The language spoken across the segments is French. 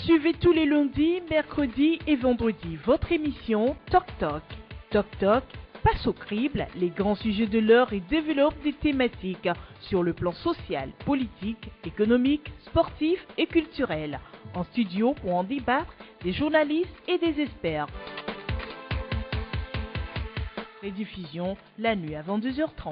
Suivez tous les lundis, mercredis et vendredis votre émission Toc Toc. Toc Toc passe au crible les grands sujets de l'heure et développe des thématiques sur le plan social, politique, économique, sportif et culturel. En studio pour en débattre, des journalistes et des experts. Rediffusion la nuit avant 22h30.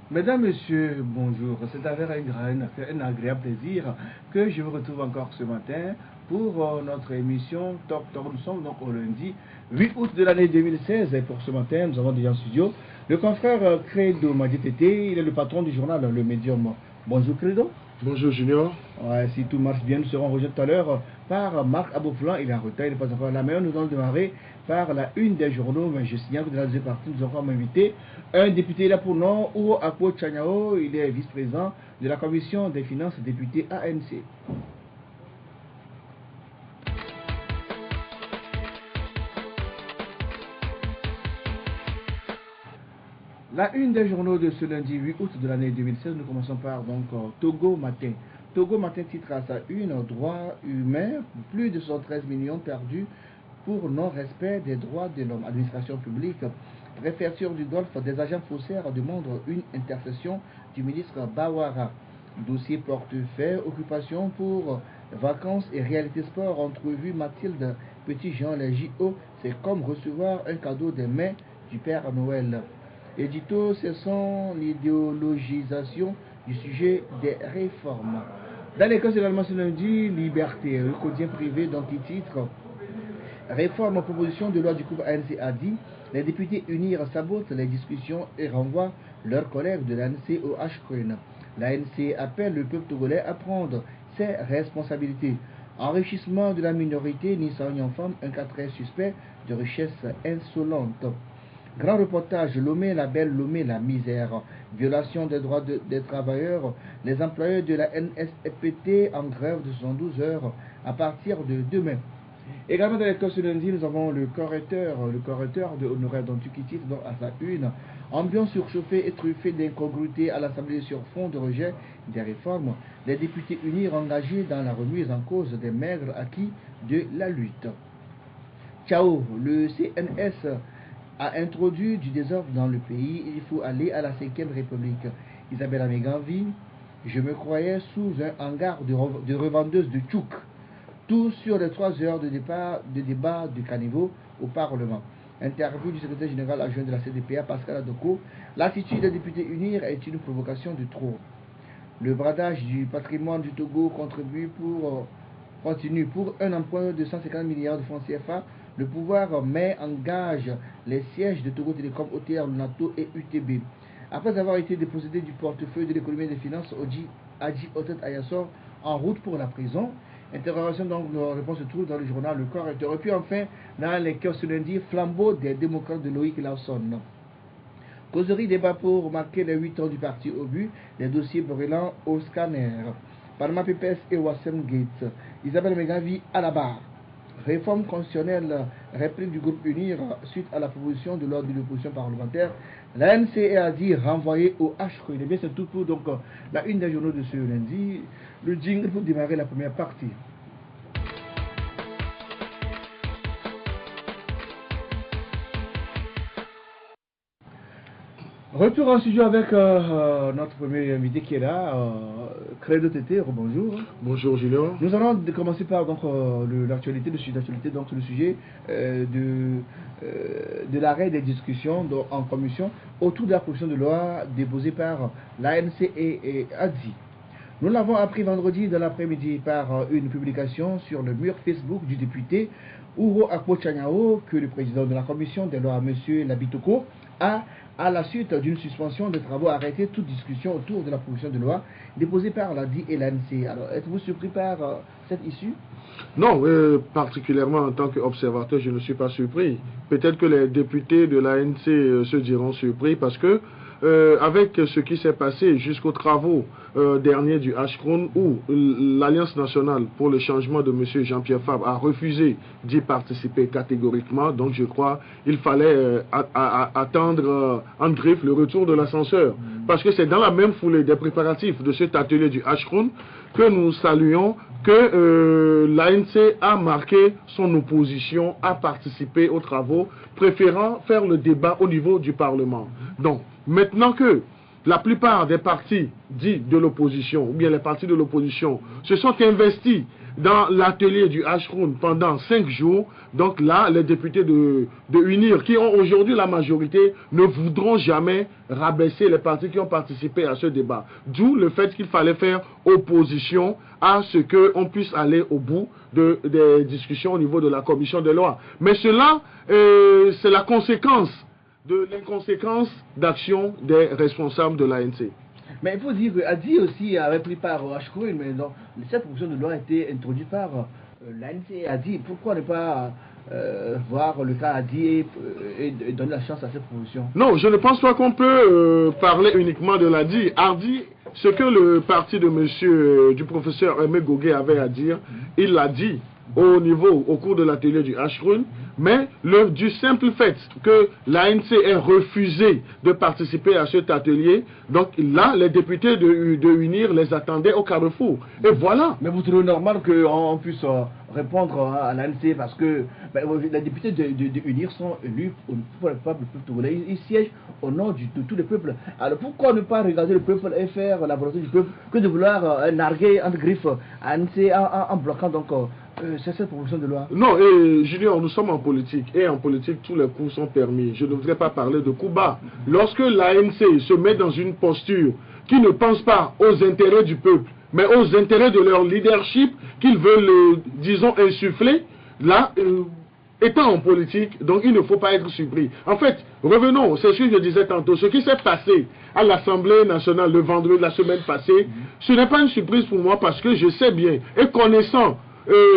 Mesdames, Messieurs, bonjour. C'est avec un agréable plaisir que je vous retrouve encore ce matin pour notre émission Toc Toc. Nous sommes donc au lundi 8 août de l'année 2016 et pour ce matin, nous avons déjà en studio le confrère Credo Madjetete. Il est le patron du journal Le Médium. Bonjour Credo. Bonjour Junior. Ouais, si tout marche bien, nous serons rejoints tout à l'heure par Marc Abouflan. Il est en retard, il n'est pas encore là. Mais nous allons démarrer par la une des journaux. Mais je signale que dans la deuxième partie, nous aurons invité un député là pour nom, Ou Akpo Chanyao. Il est vice-président de la commission des finances, député ANC. La une des journaux de ce lundi 8 août de l'année 2016, nous commençons par donc Togo Matin. Togo Matin titre à sa une droits humains, plus de 113 millions perdus pour non-respect des droits de l'homme. Administration publique, préfecture du Golfe, des agents faussaires demandent une intercession du ministre Bawara. Dossier portefeuille, occupation pour vacances et réalité sport, entrevue Mathilde Petit-Jean, les JO, c'est comme recevoir un cadeau des mains du Père Noël. Édito, ce sont l'idéologisation du sujet des réformes. Dans les cas de l'Allemagne ce lundi, liberté, le quotidien privé dont il titre réforme proposition de loi du groupe ANC a dit, les députés unir sabotent les discussions et renvoient leurs collègues de l'ANC au H-Crune. L'ANC appelle le peuple togolais à prendre ses responsabilités. Enrichissement de la minorité, Nissa Femme, un cas très suspect de richesse insolente. Grand reportage, Lomé la belle, Lomé la misère. Violation des droits des travailleurs. Les employeurs de la NSPT en grève de 72 heures à partir de demain. Également dans les cas ce lundi, nous avons le correcteur de Honoré Dantukiti dans à sa une. Ambiance surchauffée et truffée d'incongruités à l'Assemblée sur fond de rejet des réformes. Les députés unis engagés dans la remise en cause des maigres acquis de la lutte. Ciao, le CNS a introduit du désordre dans le pays, il faut aller à la 5e République. Isabelle Améganvi, je me croyais sous un hangar de revendeuse de tchouk. Tout sur les 3 heures de débat de caniveau au Parlement. Interview du secrétaire général adjoint de la CDPA, Pascal Adoko. L'attitude des députés unir est une provocation de trop. Le bradage du patrimoine du Togo continue pour un emprunt de 150 milliards de francs CFA. Le pouvoir met en gage les sièges de Togo Télécom, OTR, NATO et UTB. Après avoir été dépossédé du portefeuille de l'économie et des finances, Adji Otet Ayassor en route pour la prison. Interrogation donc, réponse se trouve dans le journal Le Correcteur. Et puis enfin, dans les cas ce lundi, flambeau des démocrates de Loïc Lawson. Causerie débat pour marquer les 8 ans du parti au but, les dossiers brûlants au scanner. Parma Pépès et Wassem Gates. Isabelle Megavi à la barre. Réforme constitutionnelle, réplique du groupe UNIR suite à la proposition de l'ordre de l'opposition parlementaire. La NCE a dit renvoyer au H-Crune. Eh bien, c'est tout pour donc, la une des journaux de ce lundi. Le jingle pour démarrer la première partie. Retour en studio avec notre premier invité qui est là, Credo Tété, bonjour. Bonjour Julien. Nous allons commencer par donc l'actualité, le sujet d'actualité, donc le sujet de l'arrêt des discussions en commission autour de la proposition de loi déposée par l'ANC et ADI. Nous l'avons appris vendredi de l'après-midi par une publication sur le mur Facebook du député Ouro Akpochanyao que le président de la commission des lois, M. Labitoko, a, à la suite d'une suspension de travaux, arrêté toute discussion autour de la proposition de loi déposée par l'ADI et l'ANC. Alors, êtes-vous surpris par cette issue? Non, particulièrement en tant qu'observateur, je ne suis pas surpris. Peut-être que les députés de l'ANC se diront surpris parce que avec ce qui s'est passé jusqu'aux travaux derniers du Ashkroun où l'Alliance nationale pour le changement de M. Jean-Pierre Fabre a refusé d'y participer catégoriquement, donc je crois qu'il fallait attendre en griffe le retour de l'ascenseur. Parce que c'est dans la même foulée des préparatifs de cet atelier du Ashkroun que nous saluons que l'ANC a marqué son opposition à participer aux travaux, préférant faire le débat au niveau du Parlement. Donc, maintenant que la plupart des partis dits de l'opposition, ou bien les partis de l'opposition, se sont investis dans l'atelier du Ashkroun pendant 5 jours, donc là, les députés de UNIR, qui ont aujourd'hui la majorité, ne voudront jamais rabaisser les partis qui ont participé à ce débat. D'où le fait qu'il fallait faire opposition à ce qu'on puisse aller au bout des discussions au niveau de la commission des lois. Mais cela, c'est la conséquence de l'inconséquence d'action des responsables de l'ANC. Mais il faut dire qu'Adi aussi avait pris part au Ashkroun, mais non, cette proposition de loi a été introduite par l'ANC. Adi, pourquoi ne pas voir le cas Adi et donner la chance à cette proposition? Non, je ne pense pas qu'on peut parler uniquement de l'ADI. Adi, ce que le parti de du professeur Aimé Goguet avait à dire, il l'a dit au cours de l'atelier du Ashkroun, mais du simple fait que l'ANC ait refusé de participer à cet atelier, donc là, les députés de UNIR les attendaient au carrefour. Et voilà. Mais vous trouvez normal qu'on puisse répondre à l'ANC parce que les députés de UNIR sont élus pour le peuple togolais. Ils siègent au nom de tout le peuple. Alors pourquoi ne pas regarder le peuple et faire la volonté du peuple que de vouloir narguer entre griffes à l'ANC en bloquant donc c'est cette proposition de loi? Non, Junior, nous sommes en politique et en politique tous les coups sont permis. Je ne voudrais pas parler de coups bas. Lorsque l'ANC se met dans une posture qui ne pense pas aux intérêts du peuple, mais aux intérêts de leur leadership qu'ils veulent, disons, insuffler, là, étant en politique, donc il ne faut pas être surpris. En fait, revenons, c'est ce que je disais tantôt, ce qui s'est passé à l'Assemblée nationale le vendredi de la semaine passée, ce n'est pas une surprise pour moi parce que je sais bien, et connaissant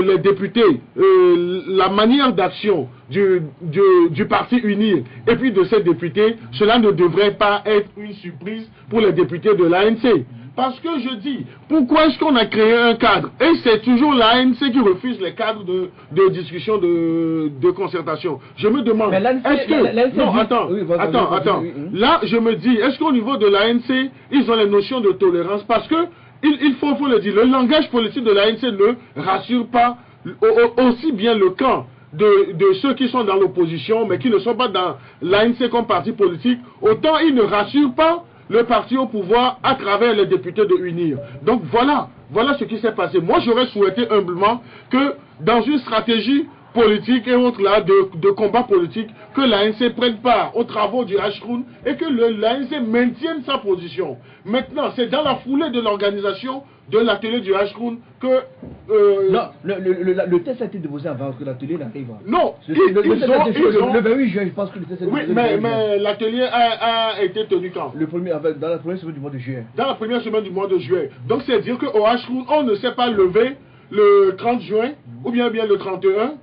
les députés, la manière d'action du parti UNIR et puis de ces députés, cela ne devrait pas être une surprise pour les députés de l'ANC. Parce que je dis, pourquoi est-ce qu'on a créé un cadre? Et c'est toujours l'ANC qui refuse les cadres de discussion, de concertation. Je me demande, est-ce que... Non, attends. Là, je me dis, est-ce qu'au niveau de l'ANC, ils ont les notions de tolérance? Parce que il faut le dire, le langage politique de l'ANC ne rassure pas aussi bien le camp de ceux qui sont dans l'opposition, mais qui ne sont pas dans l'ANC comme parti politique, autant il ne rassure pas le parti au pouvoir à travers les députés de UNIR. Donc voilà ce qui s'est passé. Moi, j'aurais souhaité humblement que dans une stratégie politique et autres là, de combat politique, que l'ANC prenne part aux travaux du Ashkroun et que l'ANC maintienne sa position. Maintenant, c'est dans la foulée de l'organisation de l'atelier du Ashkroun que... Non, le test a été déposé avant que l'atelier n'arrive. Non, le 28 juin, je pense que le test a été déposé. Oui, mais l'atelier a été tenu quand? Dans la première semaine du mois de juillet. Dans la première semaine du mois de juillet. Donc c'est dire qu'au Ashkroun, on ne s'est pas levé le 30 juin, ou bien le 31,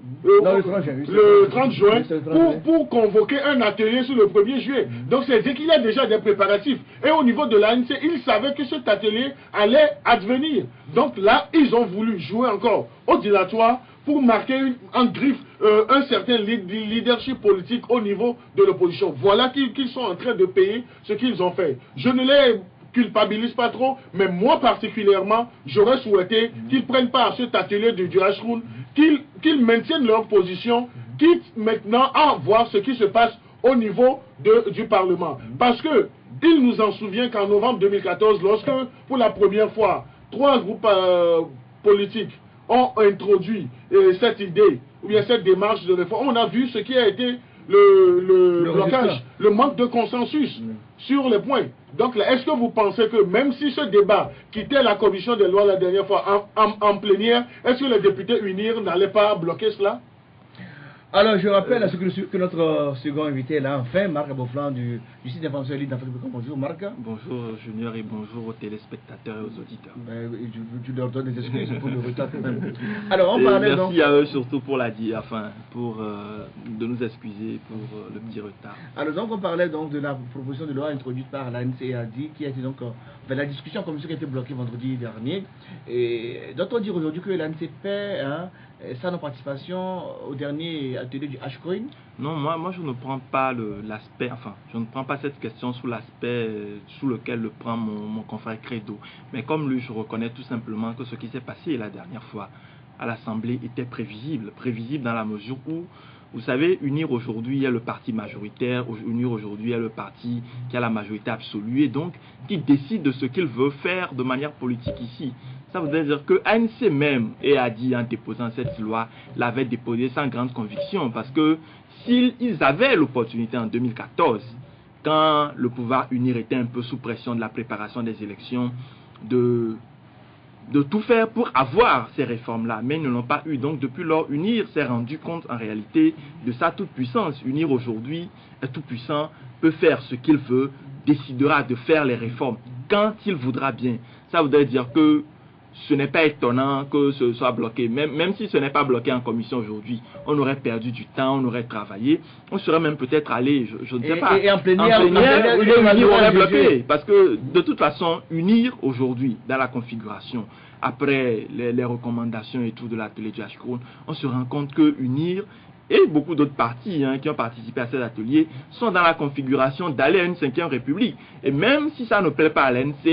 non, le 30 juin, le 30 juin pour convoquer un atelier sur le 1er juillet. Donc c'est dire qu'il y a déjà des préparatifs. Et au niveau de l'ANC, ils savaient que cet atelier allait advenir. Donc là, ils ont voulu jouer encore au dilatoire pour marquer en griffe un certain leadership politique au niveau de l'opposition. Voilà qu'ils sont en train de payer ce qu'ils ont fait. Je ne les culpabilise pas trop, mais moi particulièrement, j'aurais souhaité qu'ils prennent part à cet atelier du Ashkroun, qu'ils maintiennent leur position, quitte maintenant à voir ce qui se passe au niveau du Parlement. Parce que il nous en souvient qu'en novembre 2014, lorsque pour la première fois, 3 groupes politiques ont introduit cette idée, ou bien cette démarche de réforme, on a vu ce qui a été le blocage, le manque de consensus sur les points. Donc, est-ce que vous pensez que même si ce débat quittait la commission des lois la dernière fois en plénière, est-ce que les députés UNIR n'allaient pas bloquer cela? Alors, je rappelle à ce que notre second invité est là, enfin, Marc Beauflan du site d'information Elite d'Afrique. Bonjour Marc. Bonjour Junior et bonjour aux téléspectateurs et aux auditeurs. Tu leur donnes des excuses pour le retard quand même. Alors, on parlait merci donc... à eux surtout pour de nous excuser pour le petit retard. Alors, donc, on parlait donc de la proposition de loi introduite par l'ANC qui a été donc... la discussion en commission qui a été bloquée vendredi dernier. Et d'autres dire aujourd'hui que l'ANC paie sa non-participation au dernier atelier du H-Coin. Non, moi je ne prends pas l'aspect, je ne prends pas cette question sous l'aspect sous lequel le prend mon confrère Credo. Mais comme lui, je reconnais tout simplement que ce qui s'est passé la dernière fois à l'Assemblée était prévisible dans la mesure où, vous savez, UNIR aujourd'hui est le parti majoritaire, UNIR aujourd'hui est le parti qui a la majorité absolue et donc qui décide de ce qu'il veut faire de manière politique ici. Ça voudrait dire que ANC même, et a dit en déposant cette loi, l'avait déposée sans grande conviction parce que s'ils avaient l'opportunité en 2014, quand le pouvoir UNIR était un peu sous pression de la préparation des élections, de tout faire pour avoir ces réformes-là, mais ils ne l'ont pas eu. Donc depuis lors, UNIR s'est rendu compte en réalité de sa toute-puissance. UNIR aujourd'hui est tout-puissant, peut faire ce qu'il veut, décidera de faire les réformes quand il voudra bien. Ça voudrait dire que ce n'est pas étonnant que ce soit bloqué. Même si ce n'est pas bloqué en commission aujourd'hui, on aurait perdu du temps, on aurait travaillé, on serait même peut-être allé, je ne sais pas. Et en plénière, UNIR aurait bloqué. Parce que de toute façon, UNIR aujourd'hui, dans la configuration, après les recommandations et tout de l'atelier du H-Crown, on se rend compte que UNIR et beaucoup d'autres partis qui ont participé à cet atelier sont dans la configuration d'aller à une 5e République. Et même si ça ne plaît pas à l'ANC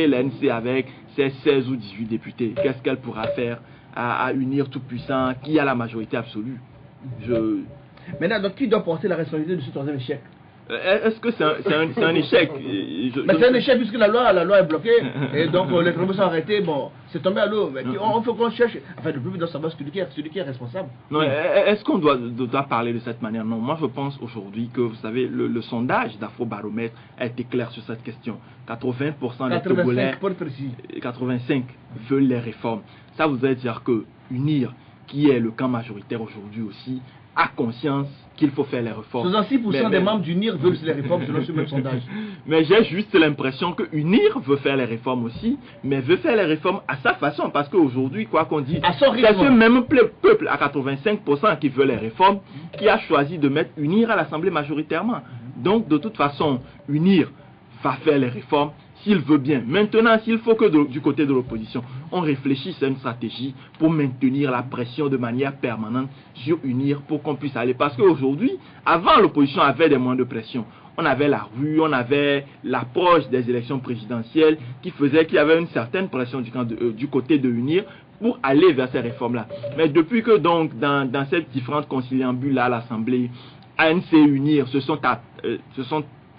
avec ses 16 ou 18 députés, qu'est-ce qu'elle pourra faire à UNIR tout puissant qui a la majorité absolue? Maintenant, donc qui doit porter la responsabilité de ce troisième échec? Est-ce que c'est un échec? C'est un échec puisque la loi est bloquée et donc les travaux sont arrêtés. Bon, c'est tombé à l'eau. On faut qu'on cherche. Enfin, le peuple doit savoir celui qui est responsable. Non, est-ce qu'on doit parler de cette manière? Non, moi je pense aujourd'hui que, vous savez, le sondage d'Afrobaromètre a été clair sur cette question. 80% des Togolais, 85 veulent les réformes. Ça voudrait dire que UNIR, qui est le camp majoritaire aujourd'hui aussi, a conscience qu'il faut faire les réformes. 66% des membres d'UNIR veulent les réformes selon ce même sondage. Mais j'ai juste l'impression que UNIR veut faire les réformes aussi, mais veut faire les réformes à sa façon, parce qu'aujourd'hui, quoi qu'on dise, c'est ce même peuple à 85% qui veut les réformes, qui a choisi de mettre UNIR à l'Assemblée majoritairement. Donc, de toute façon, UNIR va faire les réformes s'il veut bien. Maintenant, s'il faut que du côté de l'opposition, on réfléchisse à une stratégie pour maintenir la pression de manière permanente sur UNIR pour qu'on puisse aller. Parce qu'aujourd'hui, avant, l'opposition avait des moyens de pression. On avait la rue, on avait l'approche des élections présidentielles qui faisait qu'il y avait une certaine pression du côté de UNIR pour aller vers ces réformes-là. Mais depuis que donc, dans cette différente conciliabule-là à l'Assemblée, ANC et UNIR se sont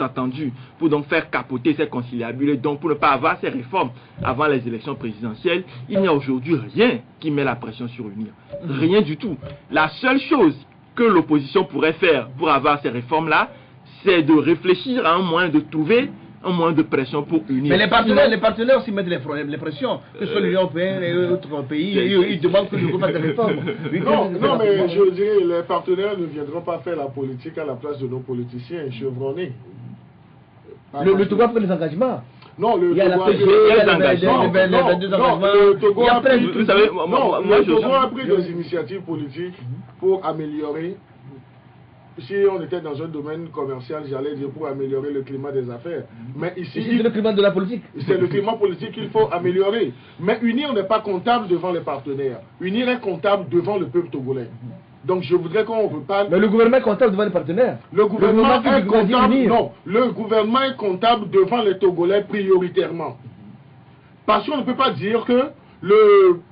attendus pour donc faire capoter ces conciliabules et donc pour ne pas avoir ces réformes avant les élections présidentielles, il n'y a aujourd'hui rien qui met la pression sur UNIR. Rien du tout. La seule chose que l'opposition pourrait faire pour avoir ces réformes-là, c'est de réfléchir à un moyen de trouver un moyen de pression pour UNIR. Mais les partenaires aussi mettent les pressions, que ce soit l'Union européenne et autres pays, ils demandent que nous fasse des réformes. Non, mais je dirais, les partenaires ne viendront pas faire la politique à la place de nos politiciens chevronnés. Le Togo a pris des engagements. Non, le Togo a pris des initiatives politiques pour améliorer. Si on était dans un domaine commercial, j'allais dire pour améliorer le climat des affaires. Mais ici, c'est le climat de la politique. C'est le climat politique qu'il faut améliorer. Mais UNIR n'est pas comptable devant les partenaires. UNIR est comptable devant le peuple togolais. Donc je voudrais qu'on reparle. Mais le gouvernement est comptable devant les partenaires. Le gouvernement est comptable. Non, le gouvernement est comptable devant les Togolais prioritairement. Parce qu'on ne peut pas dire que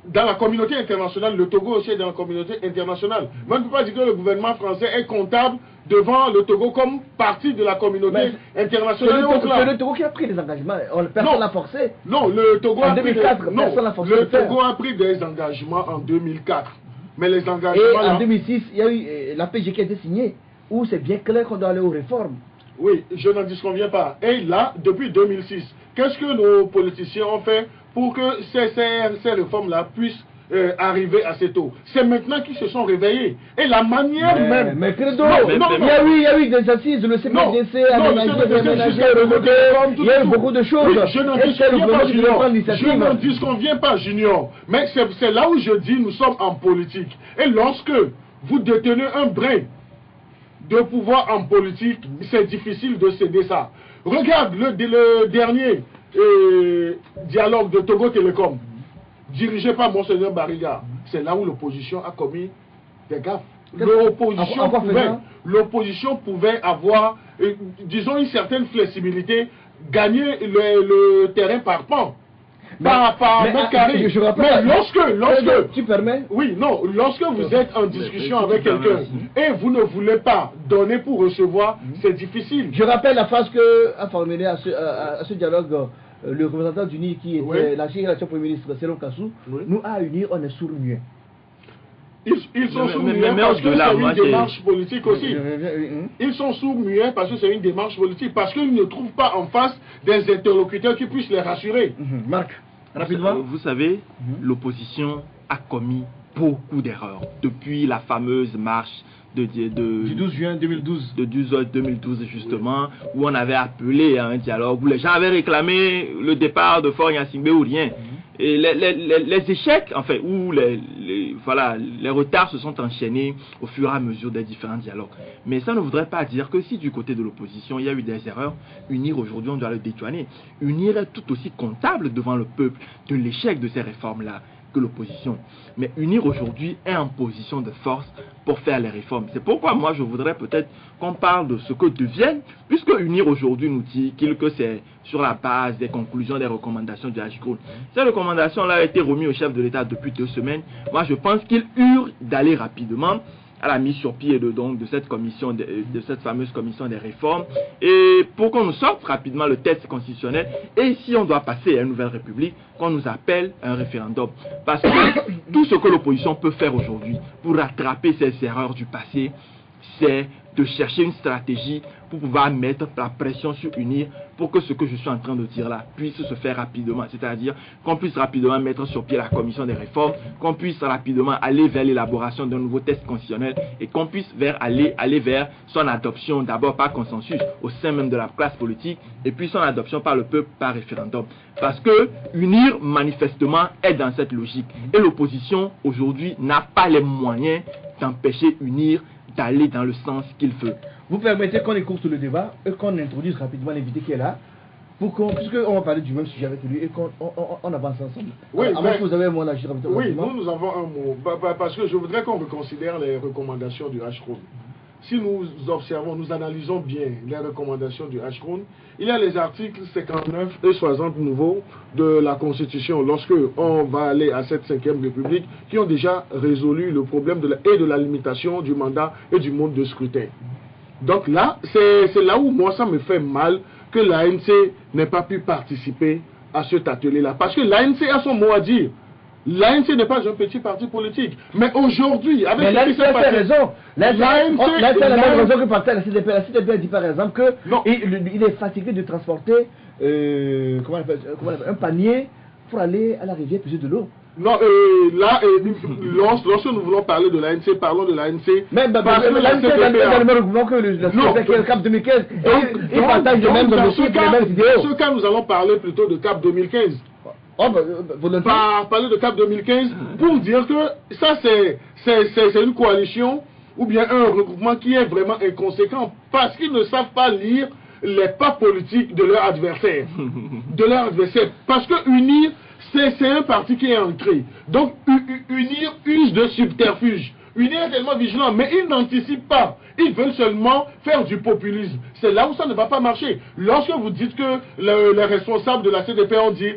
dans la communauté internationale, le Togo aussi est dans la communauté internationale. Mais on ne peut pas dire que le gouvernement français est comptable devant le Togo comme partie de la communauté internationale. C'est le Togo qui a pris des engagements. Personne l'a forcé. Non, le Togo a pris des engagements en 2004. Mais les engagements. Et en 2006, il y a eu la PG qui a été signée, où c'est bien clair qu'on doit aller aux réformes. Oui, je n'en disconviens pas. Et là, depuis 2006, qu'est-ce que nos politiciens ont fait pour que ces réformes-là puissent arriver assez tôt? C'est maintenant qu'ils se sont réveillés. Et la manière même... Mais Credo, il y a eu des assises, le CPDC a aménagé, remonté, il y a eu beaucoup de choses. Oui, je n'en disconviens pas, Junior. Mais c'est là où je dis, nous sommes en politique. Et lorsque vous détenez un brin de pouvoir en politique, c'est difficile de céder ça. Regarde le dernier dialogue de Togo Télécom, dirigé par Monseigneur Bariga. C'est là où l'opposition a commis des gaffes. L'opposition pouvait avoir, disons, une certaine flexibilité, gagner le terrain par pan. Par mètre carré. Mais lorsque tu permets? Oui, non, lorsque vous êtes en discussion avec quelqu'un et vous ne voulez pas donner pour recevoir, c'est difficile. Je rappelle la phrase que a formulée à ce dialogue le représentant d'UNI qui était la génération Premier ministre Selon Kassou. Nous à unir, on est sourds-muets. Ils sont sourds-muets parce que c'est une démarche politique aussi. Ils sont sourds-muets parce que c'est une démarche politique, parce qu'ils ne trouvent pas en face des interlocuteurs qui puissent les rassurer. Marc, rapidement. Vous savez, l'opposition a commis beaucoup d'erreurs depuis la fameuse marche du 12 juin 2012. De 2012 justement, où on avait appelé à un dialogue, où les gens avaient réclamé le départ de Faure Gnassingbé ou rien. Et les échecs, enfin, où les retards se sont enchaînés au fur et à mesure des différents dialogues. Mais ça ne voudrait pas dire que si du côté de l'opposition il y a eu des erreurs, UNIR aujourd'hui on doit le dédouaner. UNIR est tout aussi comptable devant le peuple de l'échec de ces réformes-là que l'opposition. Mais UNIR aujourd'hui est en position de force pour faire les réformes. C'est pourquoi moi je voudrais peut-être qu'on parle de ce que deviennent, puisque UNIR aujourd'hui nous dit que c'est sur la base des conclusions, des recommandations du HCRON. Ces recommandations-là ont été remises au chef de l'État depuis 2 semaines. Moi je pense qu'il urge d'aller rapidement à la mise sur pied de cette commission, de cette fameuse commission des réformes, et pour qu'on nous sorte rapidement le texte constitutionnel, et si on doit passer à une nouvelle république, qu'on nous appelle à un référendum. Parce que tout ce que l'opposition peut faire aujourd'hui pour rattraper ces erreurs du passé, c'est de chercher une stratégie pour pouvoir mettre la pression sur UNIR pour que ce que je suis en train de dire là puisse se faire rapidement. C'est-à-dire qu'on puisse rapidement mettre sur pied la commission des réformes, qu'on puisse rapidement aller vers l'élaboration d'un nouveau texte constitutionnel et qu'on puisse aller vers son adoption d'abord par consensus au sein même de la classe politique et puis son adoption par le peuple par référendum. Parce que UNIR manifestement est dans cette logique et l'opposition aujourd'hui n'a pas les moyens d'empêcher UNIR d'aller dans le sens qu'il veut. Vous permettez qu'on écoute le débat et qu'on introduise rapidement l'invité qui est là, puisqu'on va parler du même sujet avec lui et qu'on avance ensemble. Oui, avant que vous avez un mot à dire rapidement. Oui, nous avons un mot, parce que je voudrais qu'on reconsidère les recommandations du HCRON. Si nous observons, nous analysons bien les recommandations du HCRON, il y a les articles 59 et 60 nouveaux de la Constitution, lorsque on va aller à cette 5e République, qui ont déjà résolu le problème de la limitation du mandat et du mode de scrutin. Donc là, c'est là où moi ça me fait mal que l'ANC n'ait pas pu participer à cet atelier-là. Parce que l'ANC a son mot à dire. L'ANC n'est pas un petit parti politique. Mais aujourd'hui, avec ce qui s'est passé... raison. L'ANC a la même raison que parti la CDP. La CDP dit par exemple qu'il est fatigué de transporter un panier pour aller à la rivière puiser de l'eau. Non, lorsque nous voulons parler de l'ANC, parlons de l'ANC. Mais l'ANC est dans le même regroupement que le CAP 2015. Et ils partagent les mêmes objectifs, les mêmes idéaux. Dans ce cas, nous allons parler plutôt de CAP 2015. Parler de CAP 2015 pour dire que ça c'est une coalition ou bien un regroupement qui est vraiment inconséquent parce qu'ils ne savent pas lire les pas politiques de leur adversaire. Parce que UNIR, c'est un parti qui est ancré. Donc UNIR use de subterfuge. UNIR est tellement vigilant, mais ils n'anticipent pas. Ils veulent seulement faire du populisme. C'est là où ça ne va pas marcher. Lorsque vous dites que les responsables de la CDP ont dit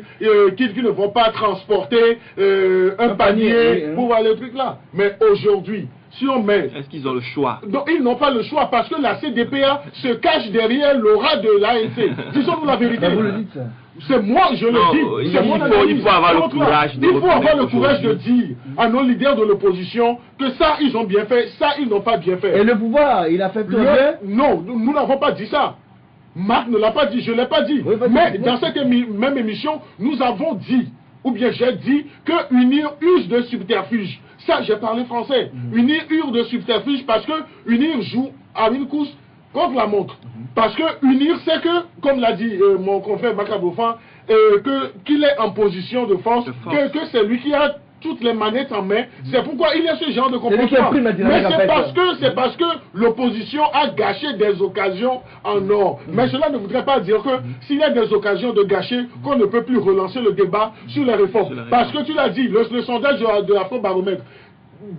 qu'ils ne vont pas transporter un panier pour voir le truc là. Mais aujourd'hui, si on met... Est-ce qu'ils ont le choix? Donc, ils n'ont pas le choix parce que la CDPA se cache derrière l'aura de l'ANC. Disons-nous la vérité. Vous le dites ça. C'est moi, je le dis. Il faut avoir le courage de Il faut avoir le reconnaître courage de aujourd'hui. dire à nos leaders de l'opposition que ça, ils ont bien fait, ça, ils n'ont pas bien fait. Et le pouvoir, il a fait tout bien. Non, nous n'avons pas dit ça. Marc ne l'a pas dit, je ne l'ai pas dit. Oui, mais dans cette même émission, nous avons dit, ou bien j'ai dit, que UNIR use de subterfuge. Ça, j'ai parlé français. UNIR use de subterfuge parce que UNIR joue à une course contre la montre. Parce que UNIR sait que, comme l'a dit mon confrère Bakabofan, qu'il est en position de force, que c'est lui qui a toutes les manettes en main. C'est pourquoi il y a ce genre de comportement. Mais c'est parce que l'opposition a gâché des occasions en or. Mais cela ne voudrait pas dire que s'il y a des occasions de gâcher, qu'on ne peut plus relancer le débat sur les réformes. Parce que tu l'as dit, le sondage de l'Afro-Baromètre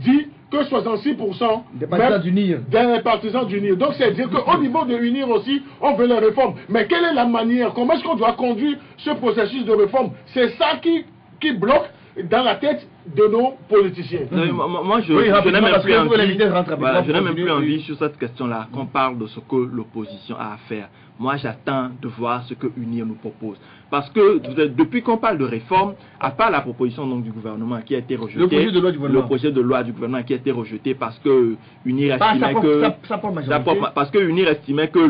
dit que 66% des partisans d'UNIR. Donc c'est dire qu'au niveau de UNIR aussi, on veut les réformes. Mais quelle est la manière? Comment est-ce qu'on doit conduire ce processus de réforme? C'est ça qui bloque dans la tête de nos politiciens. Moi, je n'ai même plus envie sur cette question-là qu'on parle de ce que l'opposition a à faire. Moi, j'attends de voir ce que UNIR nous propose. Parce que depuis qu'on parle de réforme, à part la proposition donc, du gouvernement qui a été rejetée, le projet de loi du gouvernement qui a été rejeté parce que UNIR estimait que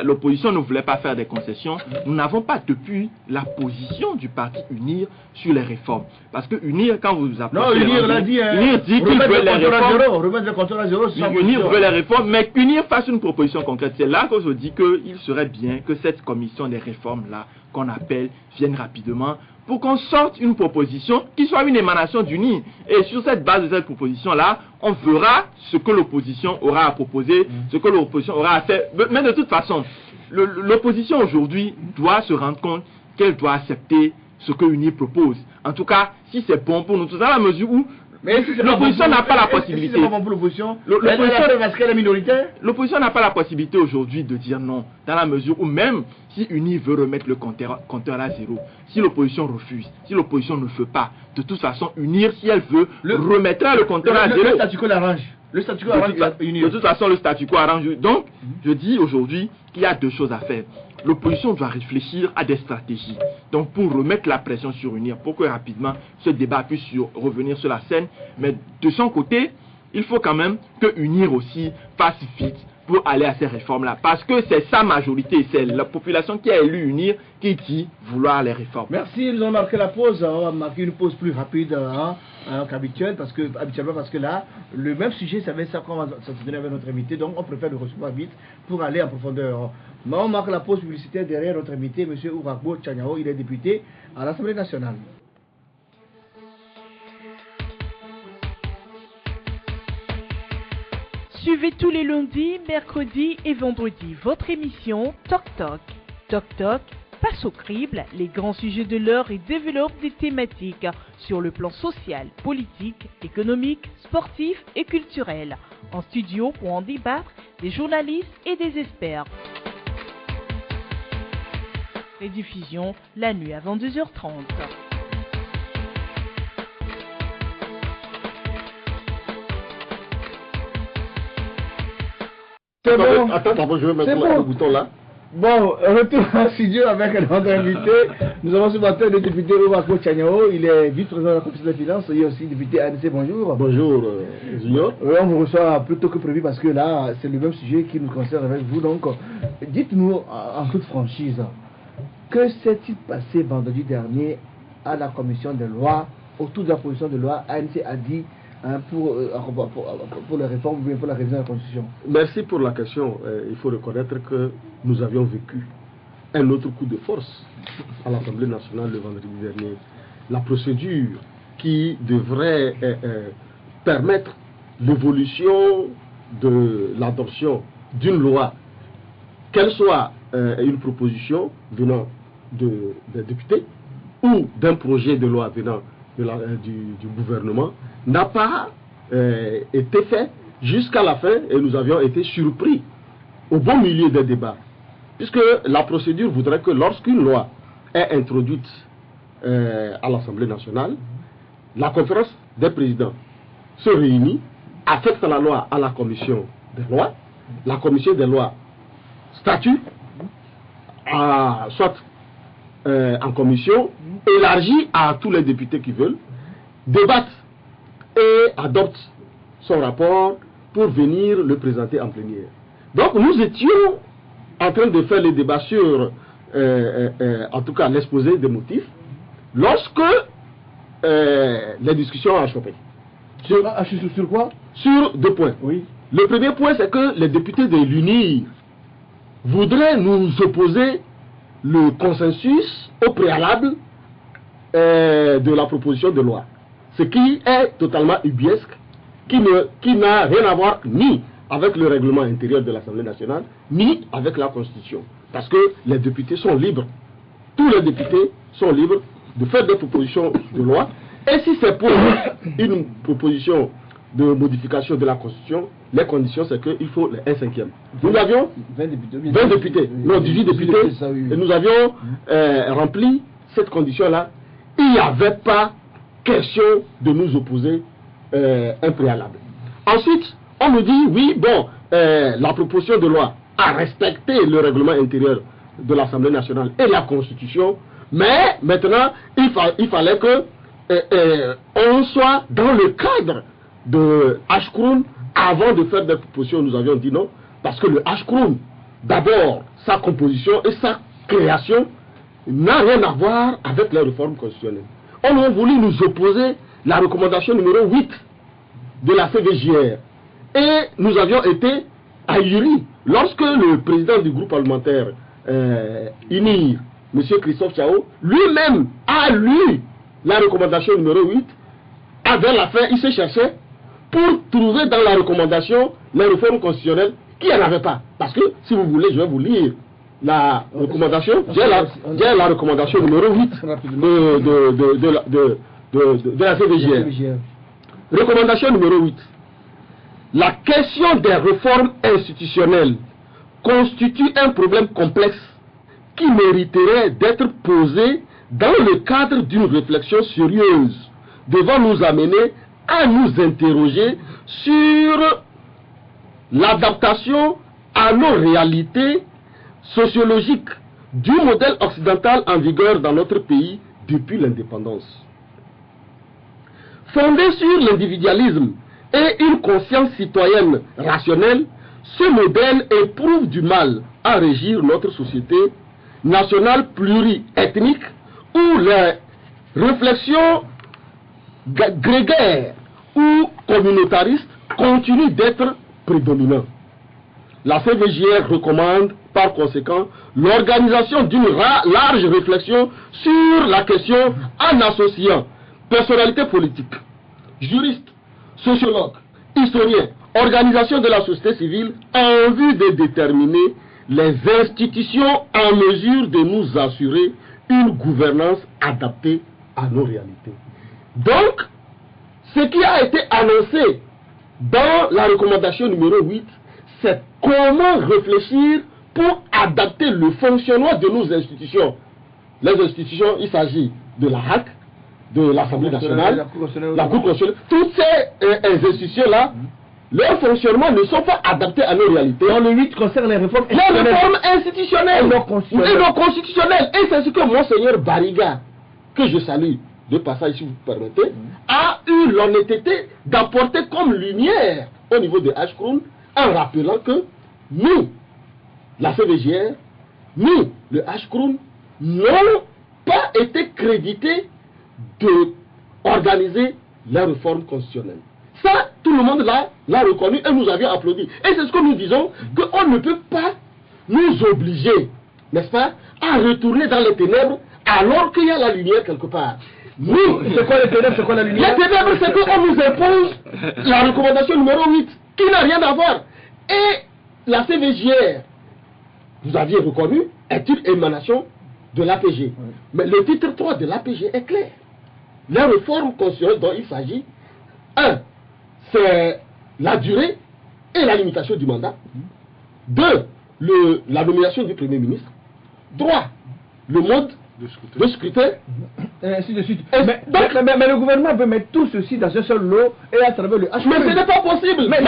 l'opposition ne voulait pas faire des concessions. Nous n'avons pas depuis la position du parti UNIR sur les réformes. Parce que UNIR, quand vous appelez... UNIR dit qu'il veut les réformes. Remettre le compteur à zéro. UNIR veut les réformes, mais qu'UNIR fasse une proposition concrète. C'est là que je dis qu'il serait bien que cette commission des réformes-là, qu'on appelle, vienne rapidement pour qu'on sorte une proposition qui soit une émanation d'UNIR. Et sur cette base de cette proposition-là, on verra ce que l'opposition aura à proposer, ce que l'opposition aura à faire. Mais de toute façon, l'opposition aujourd'hui doit se rendre compte qu'elle doit accepter ce que UNIR propose. En tout cas, si c'est bon pour nous, tout ça, à la mesure où l'opposition n'a pas la possibilité. L'opposition n'a pas la possibilité aujourd'hui de dire non, dans la mesure où même si UNIR veut remettre le compteur à zéro, si l'opposition refuse, si l'opposition ne veut pas, de toute façon, UNIR, si elle veut, remettra le compteur à zéro. Le statu quo l'arrange. De toute façon, le statu quo arrange. Donc, je dis aujourd'hui qu'il y a deux choses à faire. L'opposition doit réfléchir à des stratégies. Donc, pour remettre la pression sur UNIR, pour que rapidement ce débat puisse revenir sur la scène. Mais de son côté, il faut quand même que UNIR aussi fasse vite pour aller à ces réformes-là. Parce que c'est sa majorité, c'est la population qui a élu UNIR qui dit vouloir les réformes. Merci, nous allons marquer la pause. On va marquer une pause plus rapide qu'habituelle, habituellement parce que là, le même sujet, ça qu'on va se donner avec notre invité, donc on préfère le recevoir vite pour aller en profondeur. Mais on marque la pause publicitaire derrière notre invité, M. Ourakbo Tchanyao, il est député à l'Assemblée nationale. Suivez tous les lundis, mercredis et vendredis votre émission Toc Toc. Toc Toc passe au crible les grands sujets de l'heure et développe des thématiques sur le plan social, politique, économique, sportif et culturel. En studio pour en débattre des journalistes et des experts. Rediffusion la nuit à 22h30. C'est bon. Attends, je vais mettre le bouton là. Bon, retour en studio avec notre invité. Nous avons ce matin le député Ourakbo Tchanyao. Il est vice-président de la commission des finances. Il est aussi député ANC. Bonjour. Bonjour, Junior. On vous reçoit plus tôt que prévu parce que là, c'est le même sujet qui nous concerne avec vous. Donc, dites-nous en toute franchise, que s'est-il passé vendredi dernier à la commission des lois, autour de la proposition de loi? ANC a dit pour les réformes ou pour la révision de la Constitution. Merci pour la question. Il faut reconnaître que nous avions vécu un autre coup de force à l'Assemblée nationale le vendredi dernier. La procédure qui devrait permettre l'évolution de l'adoption d'une loi, qu'elle soit une proposition venant des députés ou d'un projet de loi venant du gouvernement, n'a pas été fait jusqu'à la fin et nous avions été surpris au bon milieu des débats. Puisque la procédure voudrait que lorsqu'une loi est introduite à l'Assemblée nationale, la conférence des présidents se réunit, affecte la loi à la commission des lois, la commission des lois statue, soit en commission, élargie à tous les députés qui veulent, débattent et adoptent son rapport pour venir le présenter en plénière. Donc nous étions en train de faire les débats sur, en tout cas, l'exposé des motifs, lorsque les discussions ont chopé. Sur quoi? Sur 2 points. Oui. Le premier point, c'est que les députés de l'UNIR voudraient nous opposer le consensus au préalable de la proposition de loi. Ce qui est totalement ubiesque, qui n'a rien à voir ni avec le règlement intérieur de l'Assemblée nationale, ni avec la Constitution. Parce que les députés sont libres. Tous les députés sont libres de faire des propositions de loi. Et si c'est pour une proposition de modification de la Constitution, les conditions, c'est qu'il faut un 5e. Nous avions 20 députés, non 18 députés, et nous avions rempli cette condition-là. Il n'y avait pas question de nous opposer un préalable. Ensuite, on nous dit, oui, bon, la proposition de loi a respecté le règlement intérieur de l'Assemblée nationale et la Constitution, mais maintenant, il fallait que on soit dans le cadre de Ashkroun avant de faire des propositions. Nous avions dit non, parce que le Ashkroun, d'abord, sa composition et sa création n'a rien à voir avec la réforme constitutionnelle. On a voulu nous opposer la recommandation numéro 8 de la CVJR. Et nous avions été ahuris lorsque le président du groupe parlementaire UNIR, M. Christophe Chao, lui-même a lu la recommandation numéro 8. Vers la fin, il se cherchait pour trouver dans la recommandation les réformes constitutionnelles qu'il n'y en avait pas. Parce que, si vous voulez, je vais vous lire la recommandation. J'ai la recommandation numéro 8 de la CVJR. Recommandation numéro 8. La question des réformes institutionnelles constitue un problème complexe qui mériterait d'être posé dans le cadre d'une réflexion sérieuse, devant nous amener à nous interroger sur l'adaptation à nos réalités sociologiques du modèle occidental en vigueur dans notre pays depuis l'indépendance. Fondé sur l'individualisme et une conscience citoyenne rationnelle, ce modèle éprouve du mal à régir notre société nationale pluriethnique où les réflexions grégaires ou communautaristes continuent d'être prédominantes. La CVJR recommande par conséquent l'organisation d'une large réflexion sur la question en associant personnalités politiques, juristes, sociologues, historiens, organisations de la société civile en vue de déterminer les institutions en mesure de nous assurer une gouvernance adaptée à nos réalités. Donc, ce qui a été annoncé dans la recommandation numéro 8, c'est comment réfléchir pour adapter le fonctionnement de nos institutions. Les institutions, il s'agit de la HAC, de l'Assemblée nationale, la Cour constitutionnelle. Toutes ces institutions-là, leur fonctionnement ne sont pas adaptés à nos réalités. Dans le 8 concerne les réformes institutionnelles. Et non constitutionnelles. Et c'est ce que Monseigneur Bariga, que je salue de passage si vous permettez, a eu l'honnêteté d'apporter comme lumière au niveau de Ashkroun en rappelant que nous, la CVJR, nous, le Ashkroun, n'ont pas été crédités d'organiser la réforme constitutionnelle. Ça, tout le monde l'a reconnu et nous avions applaudi. Et c'est ce que nous disons, qu'on ne peut pas nous obliger, n'est-ce pas, à retourner dans les ténèbres alors qu'il y a la lumière quelque part. Nous, c'est quoi les ténèbres, c'est quoi la lumière? Les ténèbres, c'est qu'on nous impose la recommandation numéro 8, qui n'a rien à voir. Et la CVJR, vous aviez reconnu, est une émanation de l'APG. Oui. Mais le titre 3 de l'APG est clair. La réforme constitutionnelle dont il s'agit, 1, c'est la durée et la limitation du mandat. 2, la nomination du Premier ministre. 3, le mode de scruter. Et ainsi de suite. Et Mais le gouvernement veut mettre tout ceci dans un seul lot et à travers le H. Mais ce n'est pas possible. Même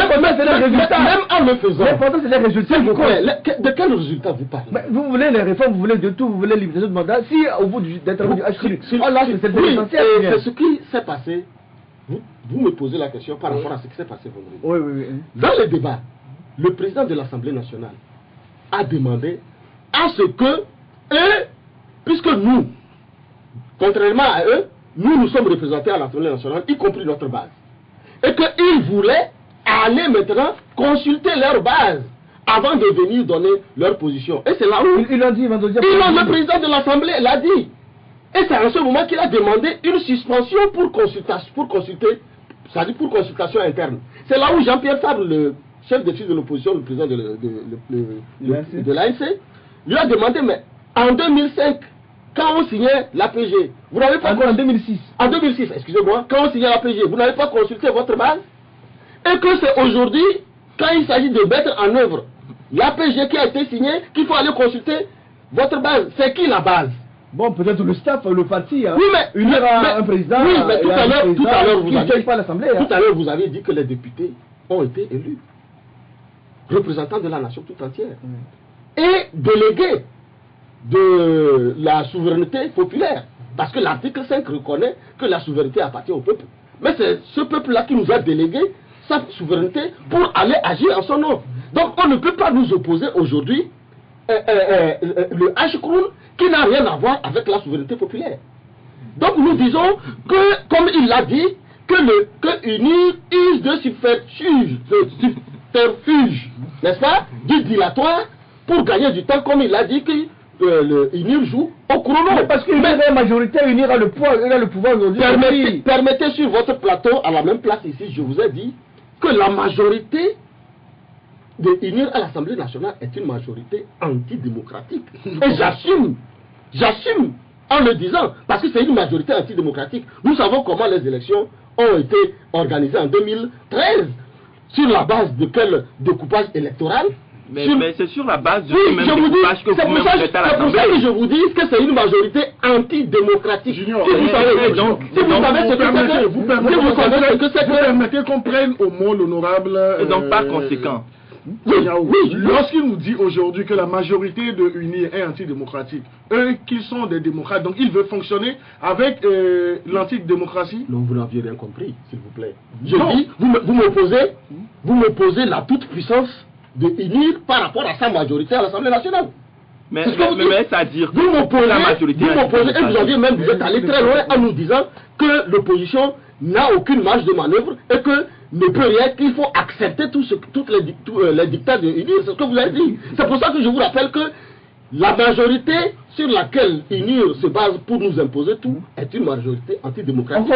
en le faisant. L'important c'est les résultats. S'il vous plaît, de quel résultat vous parlez? Vous voulez les réformes, vous voulez de tout, vous voulez l'utilisation de mandat. Si au bout d'être du H, là c'est l'essentiel. Oui, c'est ce qui s'est passé. Vous me posez la question par rapport à ce qui s'est passé vendredi. Oui. Dans le débat, le président de l'Assemblée nationale a demandé à ce que eux, puisque nous, contrairement à eux, nous sommes représentés à l'Assemblée nationale, y compris notre base, et qu'ils voulaient aller maintenant consulter leur base avant de venir donner leur position. Et c'est là où ils l'ont dit vendredi. Le président de l'Assemblée l'a dit. Et c'est en ce moment qu'il a demandé une suspension pour consulter, c'est-à-dire pour consultation interne. C'est là où Jean-Pierre Fabre, le chef de file de l'opposition, le président de l'ANC, lui a demandé, mais en 2005, quand on signait l'APG, vous n'avez pas en 2006. En 2006, excusez-moi, quand on signait l'APG, vous n'avez pas consulté votre base? Et que c'est aujourd'hui, quand il s'agit de mettre en œuvre l'APG qui a été signé, qu'il faut aller consulter votre base. C'est qui la base? Bon, peut-être le staff, le parti. Oui, mais un président. Oui, mais tout à l'heure, vous avez dit que les députés ont été élus, représentants de la nation tout entière, et délégués de la souveraineté populaire. Parce que l'article 5 reconnaît que la souveraineté appartient au peuple. Mais c'est ce peuple-là qui nous a délégué sa souveraineté pour aller agir en son nom. Donc on ne peut pas nous opposer aujourd'hui le H-Kroun qui n'a rien à voir avec la souveraineté populaire. Donc nous disons que, comme il l'a dit, que UNIR use de subterfuge, n'est-ce pas, du dilatoire pour gagner du temps, comme il l'a dit que UNIR joue au chrono. Parce qu'une majorité, UNIR a le pouvoir aujourd'hui. Permettez sur votre plateau, à la même place ici, je vous ai dit que la majorité de UNIR à l'Assemblée nationale est une majorité antidémocratique. Et j'assume en le disant, parce que c'est une majorité antidémocratique. Nous savons comment les élections ont été organisées en 2013, sur la base de quel découpage électoral. Mais c'est sur la base de oui, même découpage que vous-même êtes à l'Assemblée. C'est pour ça que je vous dis que c'est une majorité antidémocratique. Junior, si vous savez ce que c'est, vous permettez qu'on prenne au mot l'honorable. Et donc par conséquent. Oui, lorsqu'il nous dit aujourd'hui que la majorité de UNIR est antidémocratique, eux qui sont des démocrates, donc il veut fonctionner avec l'antidémocratie. Non, vous n'aviez rien compris, s'il vous plaît. Je dis, vous m'opposez la toute-puissance de UNIR par rapport à sa majorité à l'Assemblée nationale. Mais ça veut dire que vous m'opposez, la majorité et vous êtes allé très loin en nous disant que l'opposition n'a aucune marge de manœuvre et que ne peut rien, qu'il faut accepter tous les dictats de UNIR. C'est ce que vous avez dit. C'est pour ça que je vous rappelle que la majorité sur laquelle UNIR se base pour nous imposer tout est une majorité antidémocratique.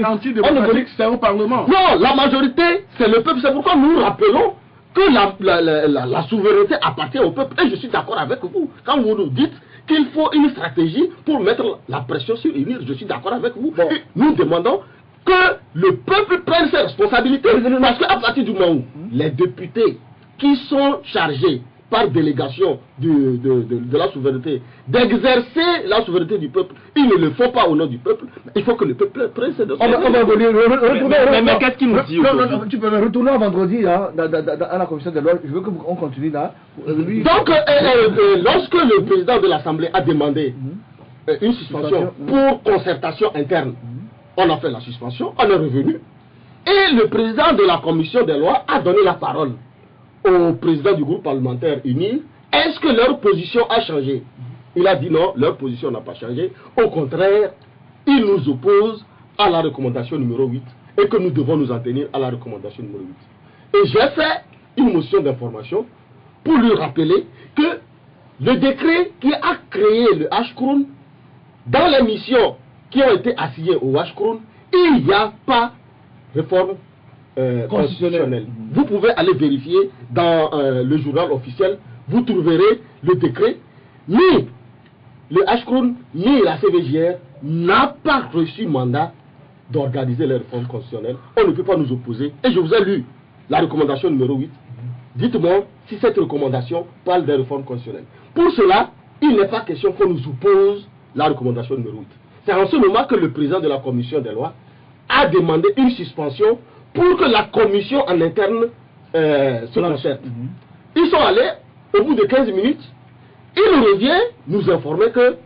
Antidémocratique, c'est au Parlement. Non, la majorité, c'est le peuple. C'est pourquoi nous rappelons que la souveraineté appartient au peuple. Et je suis d'accord avec vous. Quand vous nous dites qu'il faut une stratégie pour mettre la pression sur UNIR, je suis d'accord avec vous. Bon. Et nous demandons que le peuple prenne ses responsabilités. Parce qu'à partir du moment où les députés qui sont chargés par délégation de la souveraineté d'exercer la souveraineté du peuple, ils ne le font pas au nom du peuple. Il faut que le peuple prenne ses responsabilités. Mais qu'est-ce qu'il nous dit aujourd'hui? Non, tu peux retourner à vendredi à la commission des lois. Je veux qu'on continue là. Donc, lorsque le président de l'Assemblée a demandé une suspension pour concertation interne, on a fait la suspension, on est revenu. Et le président de la commission des lois a donné la parole au président du groupe parlementaire UNIR. Est-ce que leur position a changé? Il a dit non, leur position n'a pas changé. Au contraire, il nous oppose à la recommandation numéro 8 et que nous devons nous en tenir à la recommandation numéro 8. Et j'ai fait une motion d'information pour lui rappeler que le décret qui a créé le H-Kroun, dans les missions qui ont été assignées au H-Kroun, il n'y a pas réforme constitutionnelle. Vous pouvez aller vérifier dans le journal officiel, vous trouverez le décret. Ni le H-Kroun, ni la CVJR n'a pas reçu mandat d'organiser les réformes constitutionnelles. On ne peut pas nous opposer. Et je vous ai lu la recommandation numéro 8. Dites-moi si cette recommandation parle des réformes constitutionnelles. Pour cela, il n'est pas question qu'on nous oppose la recommandation numéro 8. C'est en ce moment que le président de la commission des lois a demandé une suspension pour que la commission en interne se concerte. Ils sont allés, au bout de 15 minutes, il revient nous informer que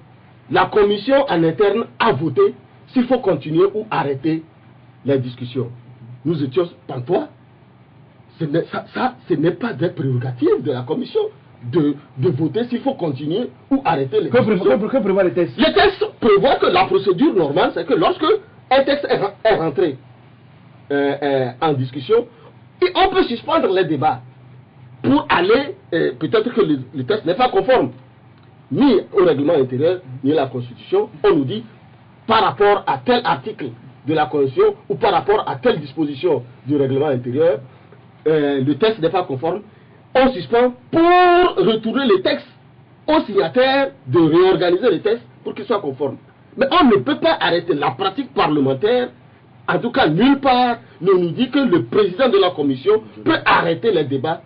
la commission en interne a voté s'il faut continuer ou arrêter les discussions. Nous étions pantois. Ce n'est pas des prérogatives de la commission de voter s'il faut continuer ou arrêter les discussions. Que prévoit le texte? Le texte prévoit que la procédure normale, c'est que lorsque un texte est rentré en discussion, on peut suspendre les débats pour aller, peut-être que le texte n'est pas conforme ni au règlement intérieur, ni à la Constitution. On nous dit, par rapport à tel article de la Constitution ou par rapport à telle disposition du règlement intérieur, le texte n'est pas conforme. On suspend pour retourner le texte au signataire de réorganiser le texte pour qu'il soit conforme. Mais on ne peut pas arrêter la pratique parlementaire. En tout cas, nulle part ne nous dit que le président de la commission peut arrêter les débats,